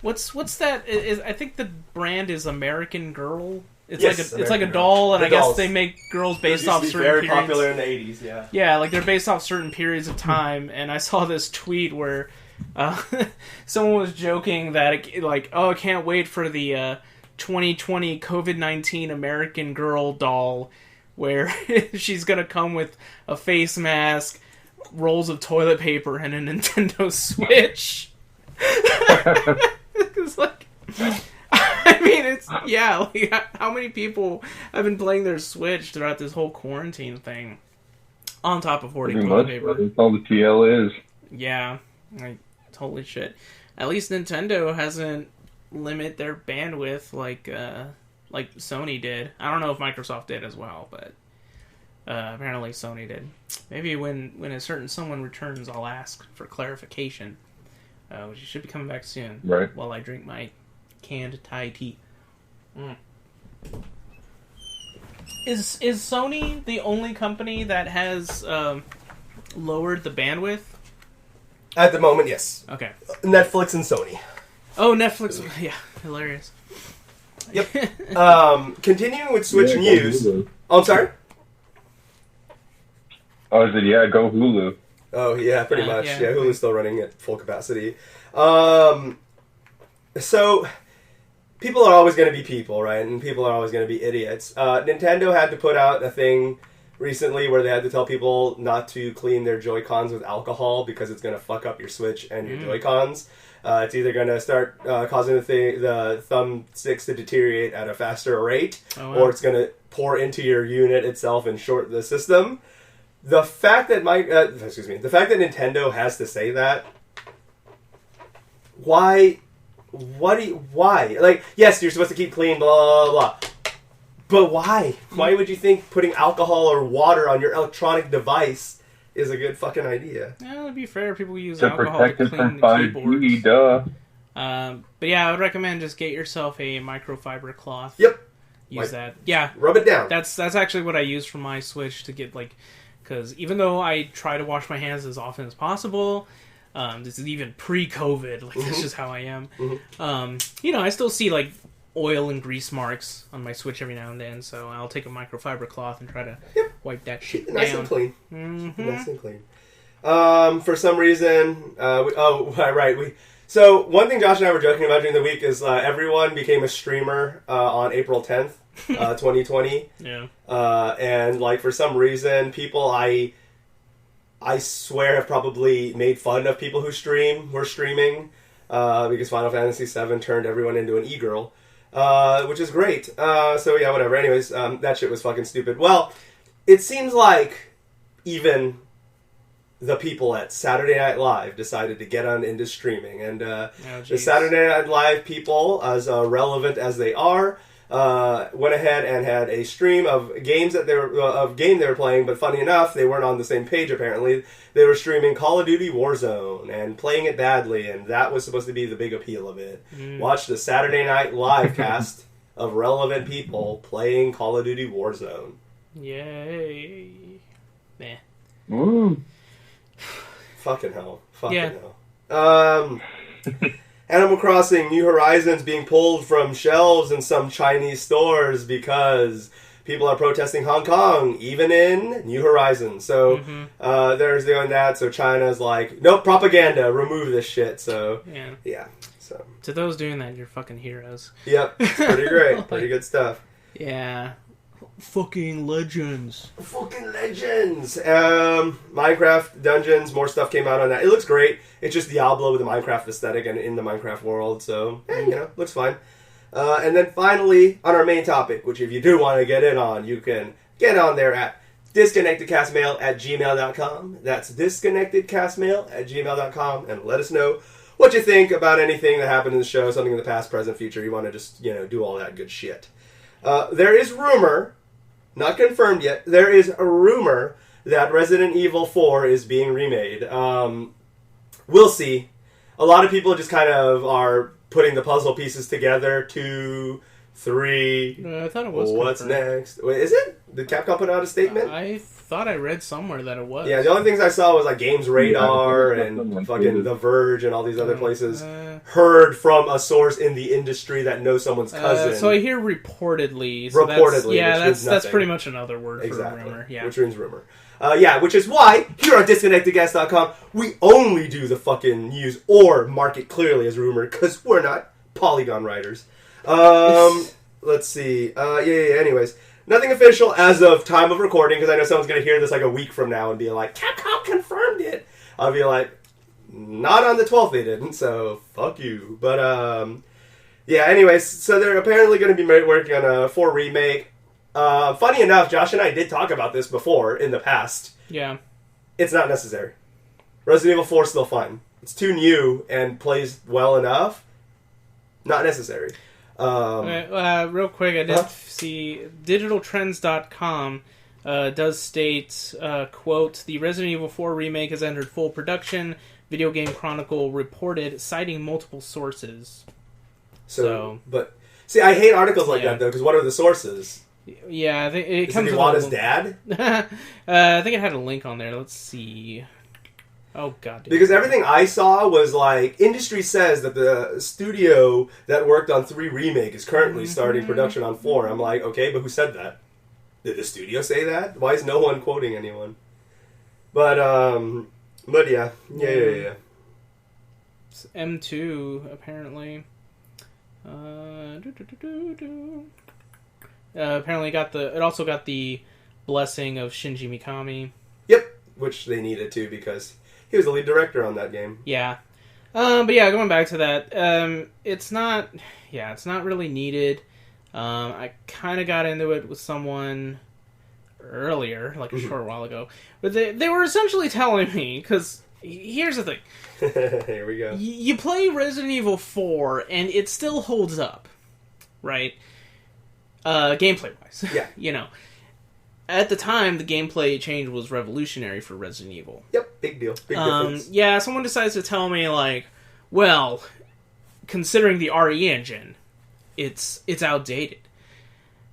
what's that? I think the brand is American Girl. It's like a doll, and I guess they make girls based off certain periods. Very popular in the 80s, yeah. Yeah, like they're based off certain periods of time, and I saw this tweet where someone was joking that I can't wait for the 2020 COVID-19 American Girl doll, where she's gonna come with a face mask, rolls of toilet paper, and a Nintendo Switch. It's like, I mean, it's how many people have been playing their Switch throughout this whole quarantine thing? On top of hoarding toilet paper. That's all the TL is. Yeah, like holy shit. At least Nintendo hasn't limit their bandwidth like Sony did. I don't know if Microsoft did as well, but apparently Sony did. Maybe when a certain someone returns, I'll ask for clarification. Which should be coming back soon. Right. While I drink my canned Thai tea. Is Sony the only company that has lowered the bandwidth? At the moment, yes. Okay. Netflix and Sony. Oh, Netflix. Yeah, hilarious. Yep. Continuing with Switch news. Oh, I'm sorry? Oh, I said, yeah, go Hulu. Oh, yeah, pretty much. Yeah. Hulu's still running at full capacity. So, people are always going to be people, right? And people are always going to be idiots. Nintendo had to put out a thing recently where they had to tell people not to clean their Joycons with alcohol because it's going to fuck up your Switch and your Joycons. It's either going to start causing the thumbsticks to deteriorate at a faster rate, or it's going to pour into your unit itself and short the system. The fact that Nintendo has to say that, why? Like, yes, you're supposed to keep clean, blah, blah, blah. But why? Why would you think putting alcohol or water on your electronic device is a good fucking idea? Yeah, to be fair, people use to alcohol protect to it clean from the 5G, keyboards. duh. But yeah, I would recommend just get yourself a microfiber cloth. Yep. Use that. Yeah. Rub it down. That's actually what I use for my Switch to get, like, because even though I try to wash my hands as often as possible, this is even pre-COVID, like, that's just how I am. I still see, like, oil and grease marks on my Switch every now and then, so I'll take a microfiber cloth and try to wipe that shit down. Nice and clean. Nice and clean. For some reason, so one thing Josh and I were joking about during the week is everyone became a streamer on April 10th, 2020. Yeah. And, like, for some reason, people I swear have probably made fun of people who were streaming, because Final Fantasy VII turned everyone into an e-girl, which is great. So, yeah, whatever. Anyways, that shit was fucking stupid. Well, it seems like even the people at Saturday Night Live decided to get on into streaming. And the Saturday Night Live people, as relevant as they are, went ahead and had a stream of games that they were playing, but funny enough, they weren't on the same page apparently. They were streaming Call of Duty Warzone and playing it badly, and that was supposed to be the big appeal of it. Watch the Saturday Night Live cast of relevant people playing Call of Duty Warzone. Yay. Meh. Woo. Fucking hell. Hell. Animal Crossing New Horizons being pulled from shelves in some Chinese stores because people are protesting Hong Kong, even in New Horizons. So there's doing that. So China's like, nope, propaganda, remove this shit. So yeah. So to those doing that, you're fucking heroes. Yep, it's pretty great, pretty good stuff. Yeah. Fucking legends. Minecraft Dungeons, more stuff came out on that. It looks great. It's just Diablo with the Minecraft aesthetic and in the Minecraft world, so, looks fine. And then finally, on our main topic, which if you do want to get in on, you can get on there at disconnectedcastmail@gmail.com. That's disconnectedcastmail@gmail.com, and let us know what you think about anything that happened in the show, something in the past, present, future. You want to just, do all that good shit. There is rumor, not confirmed yet, there is a rumor that Resident Evil 4 is being remade. We'll see. A lot of people just kind of are putting the puzzle pieces together. 2, 3. I thought it was. What's next? Wait, is it? Did Capcom put out a statement? I thought I read somewhere that it was. Yeah, the only things I saw was like Games Radar and fucking The Verge and all these other places. Heard from a source in the industry that knows someone's cousin. So I hear reportedly. So that's pretty much another word for rumor. Yeah, which means rumor. Which is why here on DisconnectedGuest.com we only do the fucking news or mark it clearly as rumor because we're not Polygon writers. Let's see. Anyways, nothing official as of time of recording because I know someone's going to hear this like a week from now and be like, Capcom confirmed it. I'll be like, not on the 12th they didn't, so fuck you. But, anyways, so they're apparently going to be working on a 4 remake. Funny enough, Josh and I did talk about this before in the past. Yeah. It's not necessary. Resident Evil 4 is still fun. It's too new and plays well enough. Not necessary. Real quick, I did see digitaltrends.com does state, quote, the Resident Evil 4 remake has entered full production. Video Game Chronicle reported, citing multiple sources. But see, I hate articles like that though, because what are the sources? Yeah, I think it comes with Iwata's dad. I think it had a link on there. Let's see. Oh god. Because everything I saw was like, industry says that the studio that worked on 3 remake is currently starting production on 4. I'm like, okay, but who said that? Did the studio say that? Why is no one quoting anyone? But yeah. It's M2 apparently. Apparently it also got the blessing of Shinji Mikami. Yep, which they needed to because he was the lead director on that game. Yeah. But yeah, going back to that, it's not really needed. I kind of got into it with someone earlier, like a short while ago, but they were essentially telling me, because here's the thing. Here we go. You play Resident Evil 4, and it still holds up, right? Gameplay-wise. Yeah. At the time, the gameplay change was revolutionary for Resident Evil. Yep, big deal. Big difference. Yeah, someone decides to tell me, like, well, considering the RE engine, it's outdated.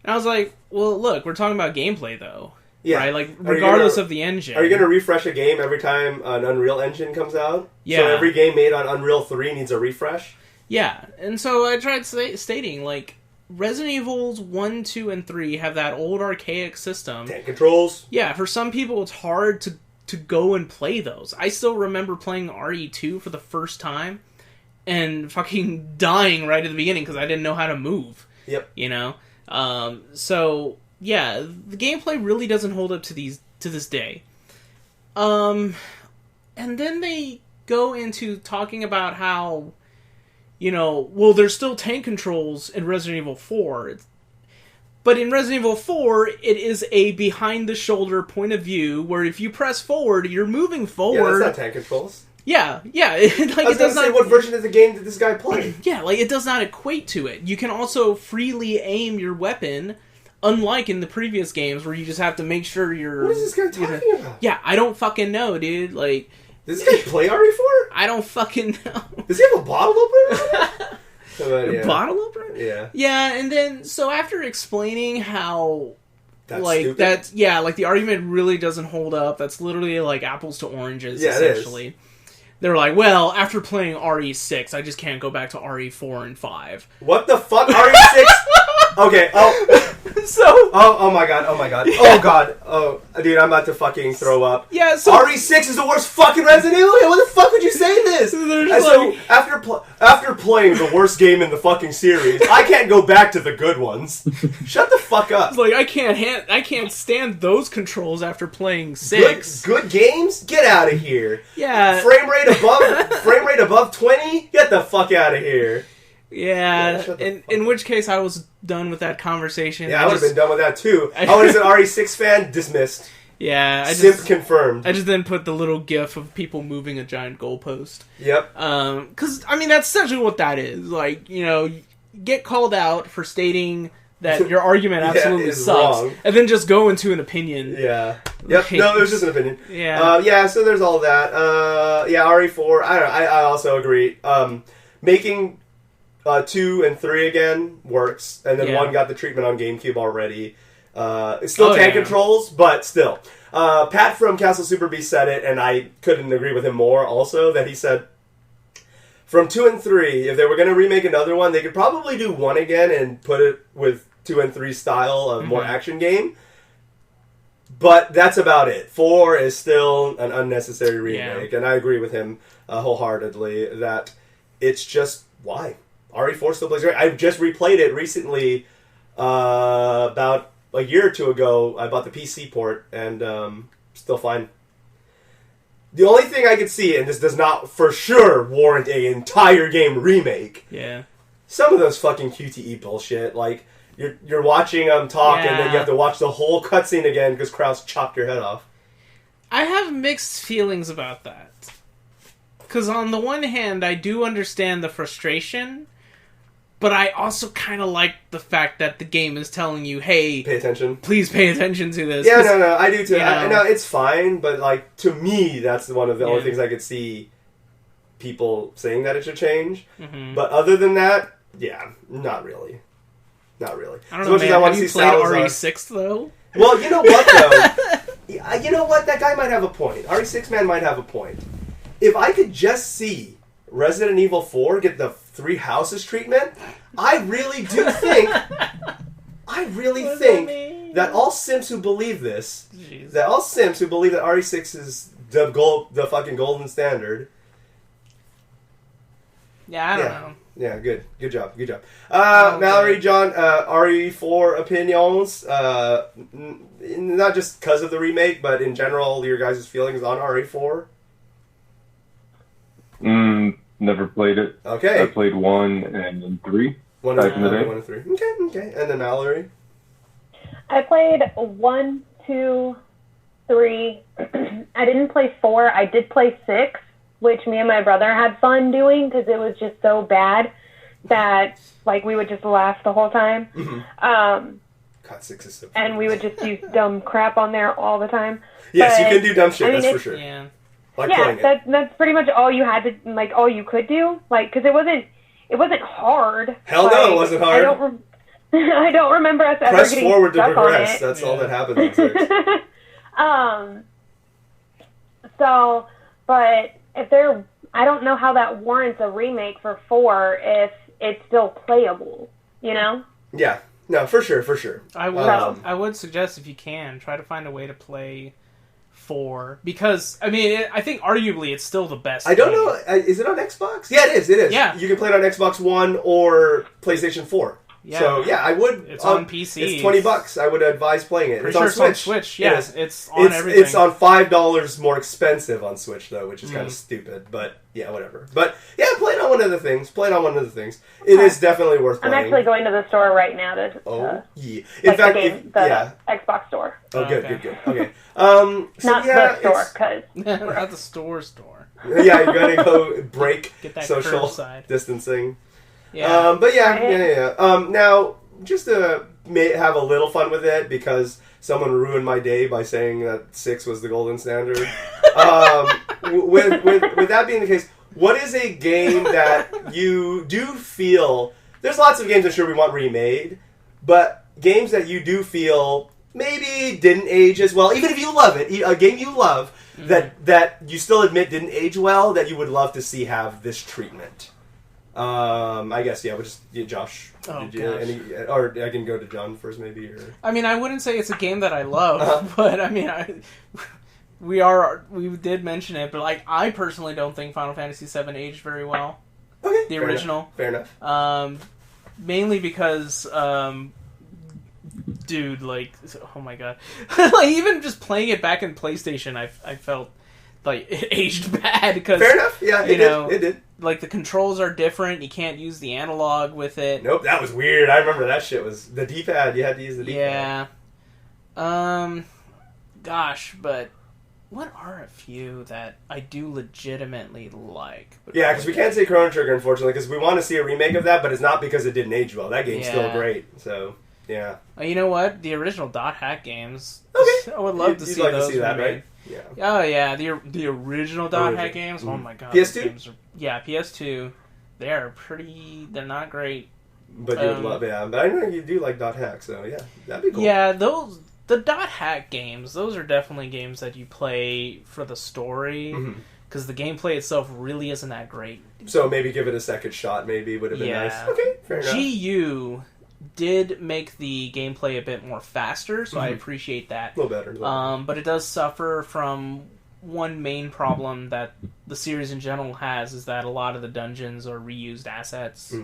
And I was like, well, look, we're talking about gameplay, though. Yeah. Right? Like, regardless of the engine. Are you going to refresh a game every time an Unreal engine comes out? Yeah. So every game made on Unreal 3 needs a refresh? Yeah. And so I tried stating, like, Resident Evils 1, 2, and 3 have that old archaic system. Tank controls. Yeah, for some people it's hard to go and play those. I still remember playing RE2 for the first time and fucking dying right at the beginning because I didn't know how to move. Yep. So yeah, the gameplay really doesn't hold up to this day. And then they go into talking about how, well, there's still tank controls in Resident Evil 4. But in Resident Evil 4, it is a behind-the-shoulder point of view where if you press forward, you're moving forward. Yeah, that's not tank controls. Yeah. I was going to say, what version of the game did this guy play? Yeah, like, it does not equate to it. You can also freely aim your weapon, unlike in the previous games where you just have to make sure you're... What is this guy talking about? Yeah, I don't fucking know, dude. Like... Does this guy play RE4? I don't fucking know. Does he have a bottle opener? A bottle opener? Yeah. Yeah, and then, so after explaining how... That's like, stupid. that's... Yeah, like, the argument really doesn't hold up. That's literally, like, apples to oranges, essentially. It is. They're like, well, after playing RE6, I just can't go back to RE4 and 5. What the fuck? RE6? Okay. Oh my god. Oh, dude, I'm about to fucking throw up. Yeah. So RE6 is the worst fucking Resident Evil. What the fuck would you say this? So after playing the worst game in the fucking series, I can't go back to the good ones. Shut the fuck up. It's like I can't stand those controls after playing 6. Good games? Get out of here. Yeah. Frame rate above 20? Get the fuck out of here. Yeah, in which case I was done with that conversation. Yeah, I would have been done with that too. I would have said RE6 fan, dismissed. Yeah, Simp confirmed. I just then put the little gif of people moving a giant goalpost. Yep. Because, I mean, that's essentially what that is. Like, you get called out for stating that your argument absolutely sucks, wrong. And then just go into an opinion. Yeah. Yep. No, it was just an opinion. Yeah. So there's all that. RE4, I don't know, I also agree. Making 2 and 3 again works, and then 1 got the treatment on GameCube already. It's still tank controls, but still. Pat from Castle Super Beast said it, and I couldn't agree with him more also, that he said, from 2 and 3, if they were going to remake another one, they could probably do 1 again and put it with 2 and 3 style of more action game. But that's about it. 4 is still an unnecessary remake, and I agree with him wholeheartedly that it's just, why? RE4 still plays great. I just replayed it recently, about a year or 2 ago. I bought the PC port, and still fine. The only thing I could see, and this does not for sure warrant an entire game remake, some of those fucking QTE bullshit, like you're watching them talk, and then you have to watch the whole cutscene again because Kraus chopped your head off. I have mixed feelings about that. Because on the one hand, I do understand the frustration, but I also kind of like the fact that the game is telling you, hey... Pay attention. Please pay attention to this. Yeah, no, I do too. No, it's fine, but like to me, that's one of the only things I could see people saying that it should change. Mm-hmm. But other than that, not really. Not really. I don't know, man. Have you played RE6, though? Well, you know what, though? You know what? That guy might have a point. RE6 man might have a point. If I could just see Resident Evil 4 get the 3 houses treatment, I really do think... that all simps who believe this... Jeez. That all simps who believe that RE6 is the fucking golden standard... Yeah, I don't know. Yeah, good job. Mallory, John, RE4 opinions, not just because of the remake, but in general, your guys' feelings on RE4? Never played it. Okay. I played 1 and then 3. 1 and 3. Okay. And then Mallory? I played 1, 2, 3. I didn't play 4. I did play 6. Which me and my brother had fun doing because it was just so bad that like we would just laugh the whole time. Mm-hmm. God, 6 is so funny. And we would just do dumb crap on there all the time. Yes, you can do dumb shit, that's for sure. Yeah, that's pretty much all you had to like. All you could do, like, because it wasn't hard. Hell no, it wasn't hard. I don't remember us ever press getting forward to progress. On it. That's all that happens in 6. So, but I don't know how that warrants a remake for 4 if it's still playable, you know? Yeah. No, for sure. I would suggest if you can, try to find a way to play 4. Because, I mean, I think arguably it's still the best I don't know. Is it on Xbox? Yeah, it is. Yeah. You can play it on Xbox One or PlayStation 4. Yeah. So, I would... It's on PC. It's $20. I would advise playing it. It's on Switch. It's on Switch, yeah. It's on everything. It's on $5 more expensive on Switch, though, which is kind of stupid. But, yeah, whatever. But, yeah, play it on one of the things. It is definitely worth playing. I'm actually going to the store right now to... In fact, the Xbox store. Oh, good. Okay. Not the store, because... Not the store. Yeah, you gotta go break Get that social curbside. distancing. Yeah. But now, just to have a little fun with it, because someone ruined my day by saying that 6 was the golden standard. With that being the case, what is a game that you do feel... There's lots of games I'm sure we want remade, but games that you do feel maybe didn't age as well, even if you love it, a game you love, that you still admit didn't age well, that you would love to see have this treatment. I guess, yeah, we'll just get Josh. Or I can go to John first, maybe. Or I mean, I wouldn't say it's a game that I love, but I mean, we did mention it, but like, I personally don't think Final Fantasy VII aged very well. Okay. The original. Fair enough. Mainly because, dude, like, oh my god. Like, even just playing it back in PlayStation, I felt like it aged bad because... Fair enough, yeah, it did. Like, the controls are different, you can't use the analog with it. Nope, that was weird. I remember that shit was... The D-pad, you had to use the D-pad. Yeah. Gosh, but... What are a few that I do legitimately like? Yeah, because we can't say Chrono Trigger, unfortunately, because we want to see a remake of that, but it's not because it didn't age well. That game's still great, so, yeah. You know what? The original Dot Hack games. Okay. I would love to see those. To see that, right? Yeah. Oh, yeah. The original Dot Hack games? Oh, my god. PS2? PS2. They're not great. But you would love, but I know you do like Dot Hack, so, yeah. That'd be cool. Yeah, the Dot Hack games, those are definitely games that you play for the story, because the gameplay itself really isn't that great. So maybe give it a second shot, maybe, would have been nice. Okay, fair enough. GU did make the gameplay a bit more faster, so I appreciate that. A little better. But it does suffer from one main problem that the series in general has, is that a lot of the dungeons are reused assets.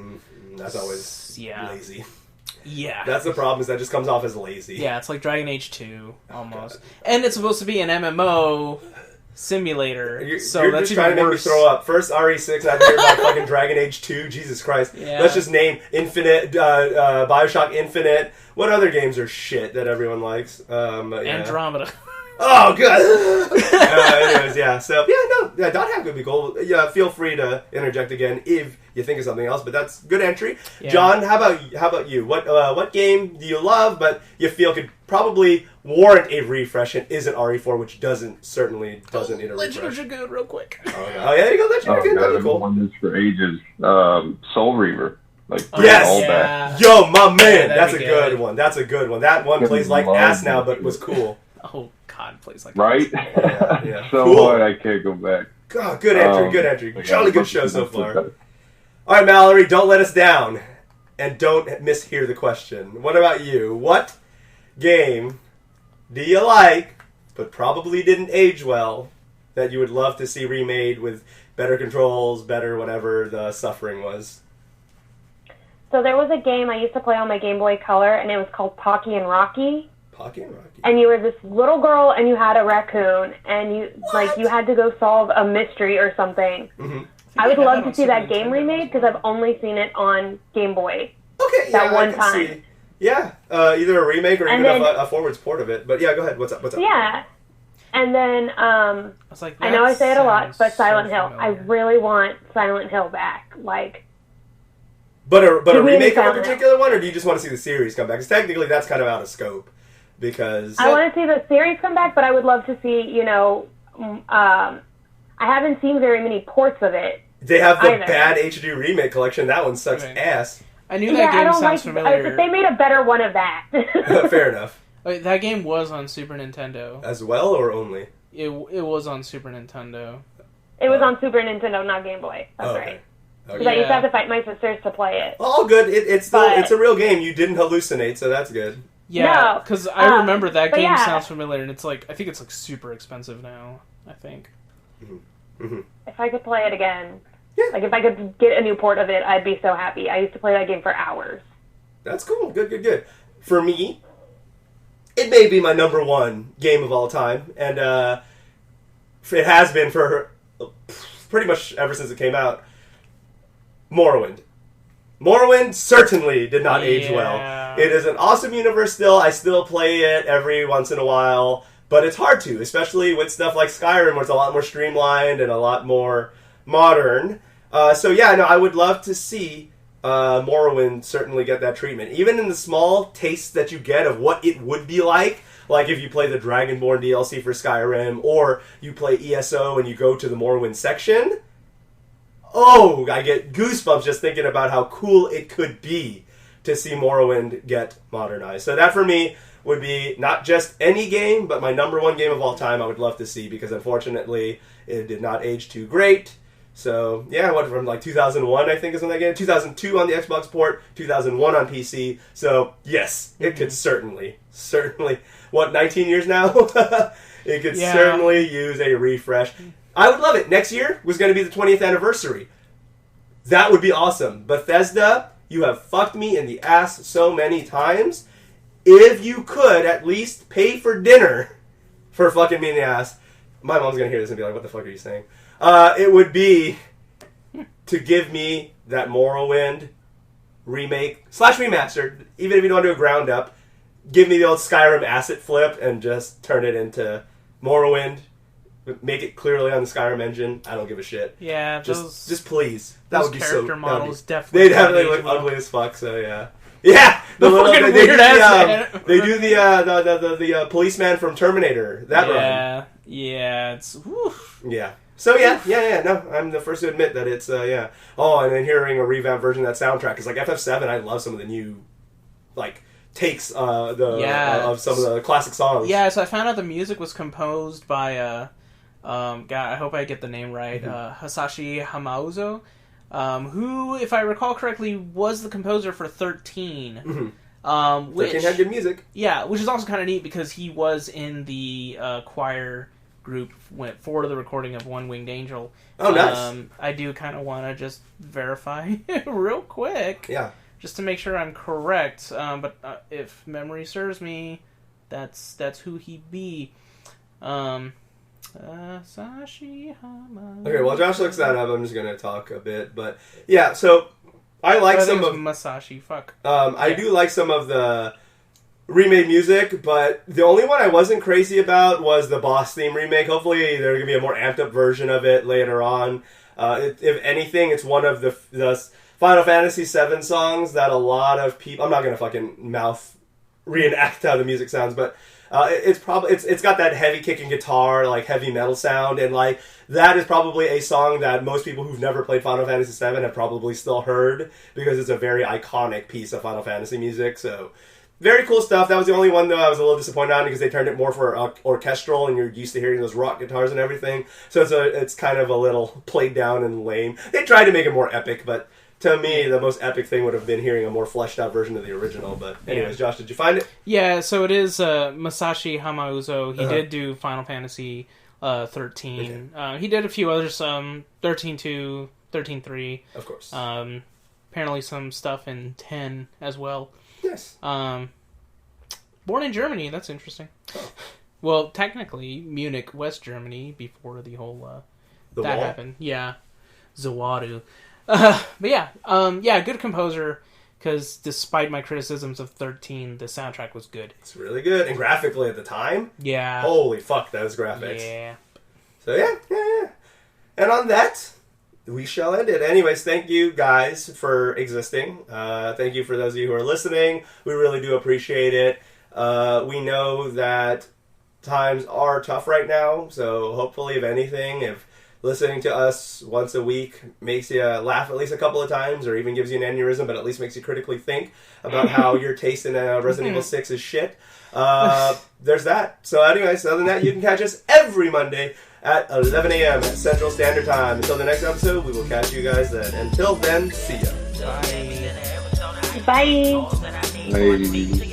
That's always lazy. Yeah. That's the problem, is that just comes off as lazy. Yeah, it's like Dragon Age 2, almost. And it's supposed to be an MMO simulator, you're that's just trying to make me throw up. First RE6, I hear about fucking Dragon Age 2, Jesus Christ. Yeah. Let's just name Infinite, Bioshock Infinite. What other games are shit that everyone likes? Andromeda. Oh, good. Anyways, yeah. So, yeah, Dot Hack would be cool. Yeah, feel free to interject again if you think of something else, but that's good entry. Yeah. John, how about you? What game do you love, but you feel could probably warrant a refresh and isn't RE4, which certainly doesn't need a refresh? Legend of Dragoon, real quick. Oh, yeah, there you go. Legend of Dragoon, that'd be cool. One that's for ages. Soul Reaver. Yes! Yo, my man! That's a good one. That's a good one. That one plays like ass now, but was cool. Oh, God, plays like right? Yeah. So cool. Hard I can't go back. God, good entry. Jolly good show so far. All right, Mallory, don't let us down. And don't mishear the question. What about you? What game do you like, but probably didn't age well, that you would love to see remade with better controls, better whatever the suffering was? So there was a game I used to play on my Game Boy Color, and it was called Pocky and Rocky. Pocky and Rocky. And you were this little girl, and you had a raccoon, and you had to go solve a mystery or something. I would love to see that game remade, because I've only seen it on Game Boy. Okay, that one time. See. Yeah, either a remake or even a forwards port of it. But yeah, go ahead. What's up? Yeah. And then, I know I say it a lot, but Silent Hill. I really want Silent Hill back. But a remake of a particular one, or do you just want to see the series come back? Because technically that's kind of out of scope. Because I want to see the series come back, but I would love to see, I haven't seen very many ports of it. They have the bad HD remake collection. That one sucks ass. I knew that game sounds familiar. They made a better one of that. Fair enough. Wait, that game was on Super Nintendo. As well, or only? It was on Super Nintendo. It was on Super Nintendo, not Game Boy. That's right. Because I used to have to fight my sisters to play it. All good. It's a real game. You didn't hallucinate, so that's good. Yeah, because I remember that game sounds familiar, and I think it's super expensive now. I think. If I could play it again, if I could get a new port of it, I'd be so happy. I used to play that game for hours. That's cool. Good. For me, it may be my number one game of all time, and it has been for pretty much ever since it came out. Morrowind. Morrowind certainly did not age well. It is an awesome universe still. I still play it every once in a while, but it's hard to, especially with stuff like Skyrim, where it's a lot more streamlined and a lot more modern. I would love to see Morrowind certainly get that treatment. Even in the small tastes that you get of what it would be like if you play the Dragonborn DLC for Skyrim, or you play ESO and you go to the Morrowind section... Oh, I get goosebumps just thinking about how cool it could be to see Morrowind get modernized. So that for me would be not just any game, but my number one game of all time I would love to see, because unfortunately it did not age too great. So, yeah, what from like 2001, I think, is when that game. 2002 on the Xbox port, 2001 on PC. So, yes, it could certainly, what, 19 years now? It could certainly use a refresh. I would love it. Next year was going to be the 20th anniversary. That would be awesome. Bethesda, you have fucked me in the ass so many times. If you could at least pay for dinner for fucking me in the ass, my mom's going to hear this and be like, what the fuck are you saying? It would be to give me that Morrowind remake / remastered, even if you don't do a ground up, give me the old Skyrim asset flip and just turn it into Morrowind. Make it clearly on the Skyrim engine. I don't give a shit. Yeah, just please. That would be so. Character models definitely. They definitely look ugly as fuck. So yeah, yeah. The fucking weird ass. They do the policeman from Terminator. That run. Yeah. It's. Whew. Yeah. So yeah. No, I'm the first to admit that it's yeah. Oh, and then hearing a revamped version of that soundtrack, because like FF7, I love some of the new like takes of some of the classic songs. Yeah. So I found out the music was composed by God, I hope I get the name right. Hasashi Hamauzo, who, if I recall correctly, was the composer for 13. 13 had good music. Yeah, which is also kind of neat because he was in the choir group for the recording of One Winged Angel. Oh, nice. I do kind of want to just verify real quick. Yeah. Just to make sure I'm correct. But if memory serves me, that's who he be. Okay, while Josh looks that up, I'm just going to talk a bit. But yeah, so I like some of Masashi. Fuck. I do like some of the remade music, but the only one I wasn't crazy about was the boss theme remake. Hopefully, there's going to be a more amped up version of it later on. If anything, it's one of the Final Fantasy VII songs that a lot of people. I'm not going to fucking mouth reenact how the music sounds, but. It's got that heavy kicking guitar, like heavy metal sound, and like that is probably a song that most people who've never played Final Fantasy VII have probably still heard because it's a very iconic piece of Final Fantasy music. So very cool stuff. That was the only one though I was a little disappointed on because they turned it more for orchestral, and you're used to hearing those rock guitars and everything. So it's kind of a little played down and lame. They tried to make it more epic, but. To me, the most epic thing would have been hearing a more fleshed out version of the original. But anyways, Josh, did you find it? Yeah, so it is Masashi Hamauzo. He did do Final Fantasy 13. Okay. He did a few others, 13.2, 13.3. Of course. Apparently some stuff in 10 as well. Yes. Born in Germany, that's interesting. Oh. Well, technically, Munich, West Germany, before the whole... that wall? Happened. Yeah. Zawadu. But yeah, good composer, because despite my criticisms of 13, the soundtrack was good. It's really good, and graphically at the time, yeah. Holy fuck, those graphics. Yeah. So yeah. And on that, we shall end it. Anyways, thank you guys for existing. Thank you for those of you who are listening. We really do appreciate it. We know that times are tough right now, so hopefully, if anything, if listening to us once a week makes you laugh at least a couple of times, or even gives you an aneurysm, but at least makes you critically think about how your taste in Resident Evil 6 is shit. There's that. So anyways, other than that, you can catch us every Monday at 11 a.m. at Central Standard Time. Until the next episode, we will catch you guys then. Until then, see ya. Bye. Bye. Bye.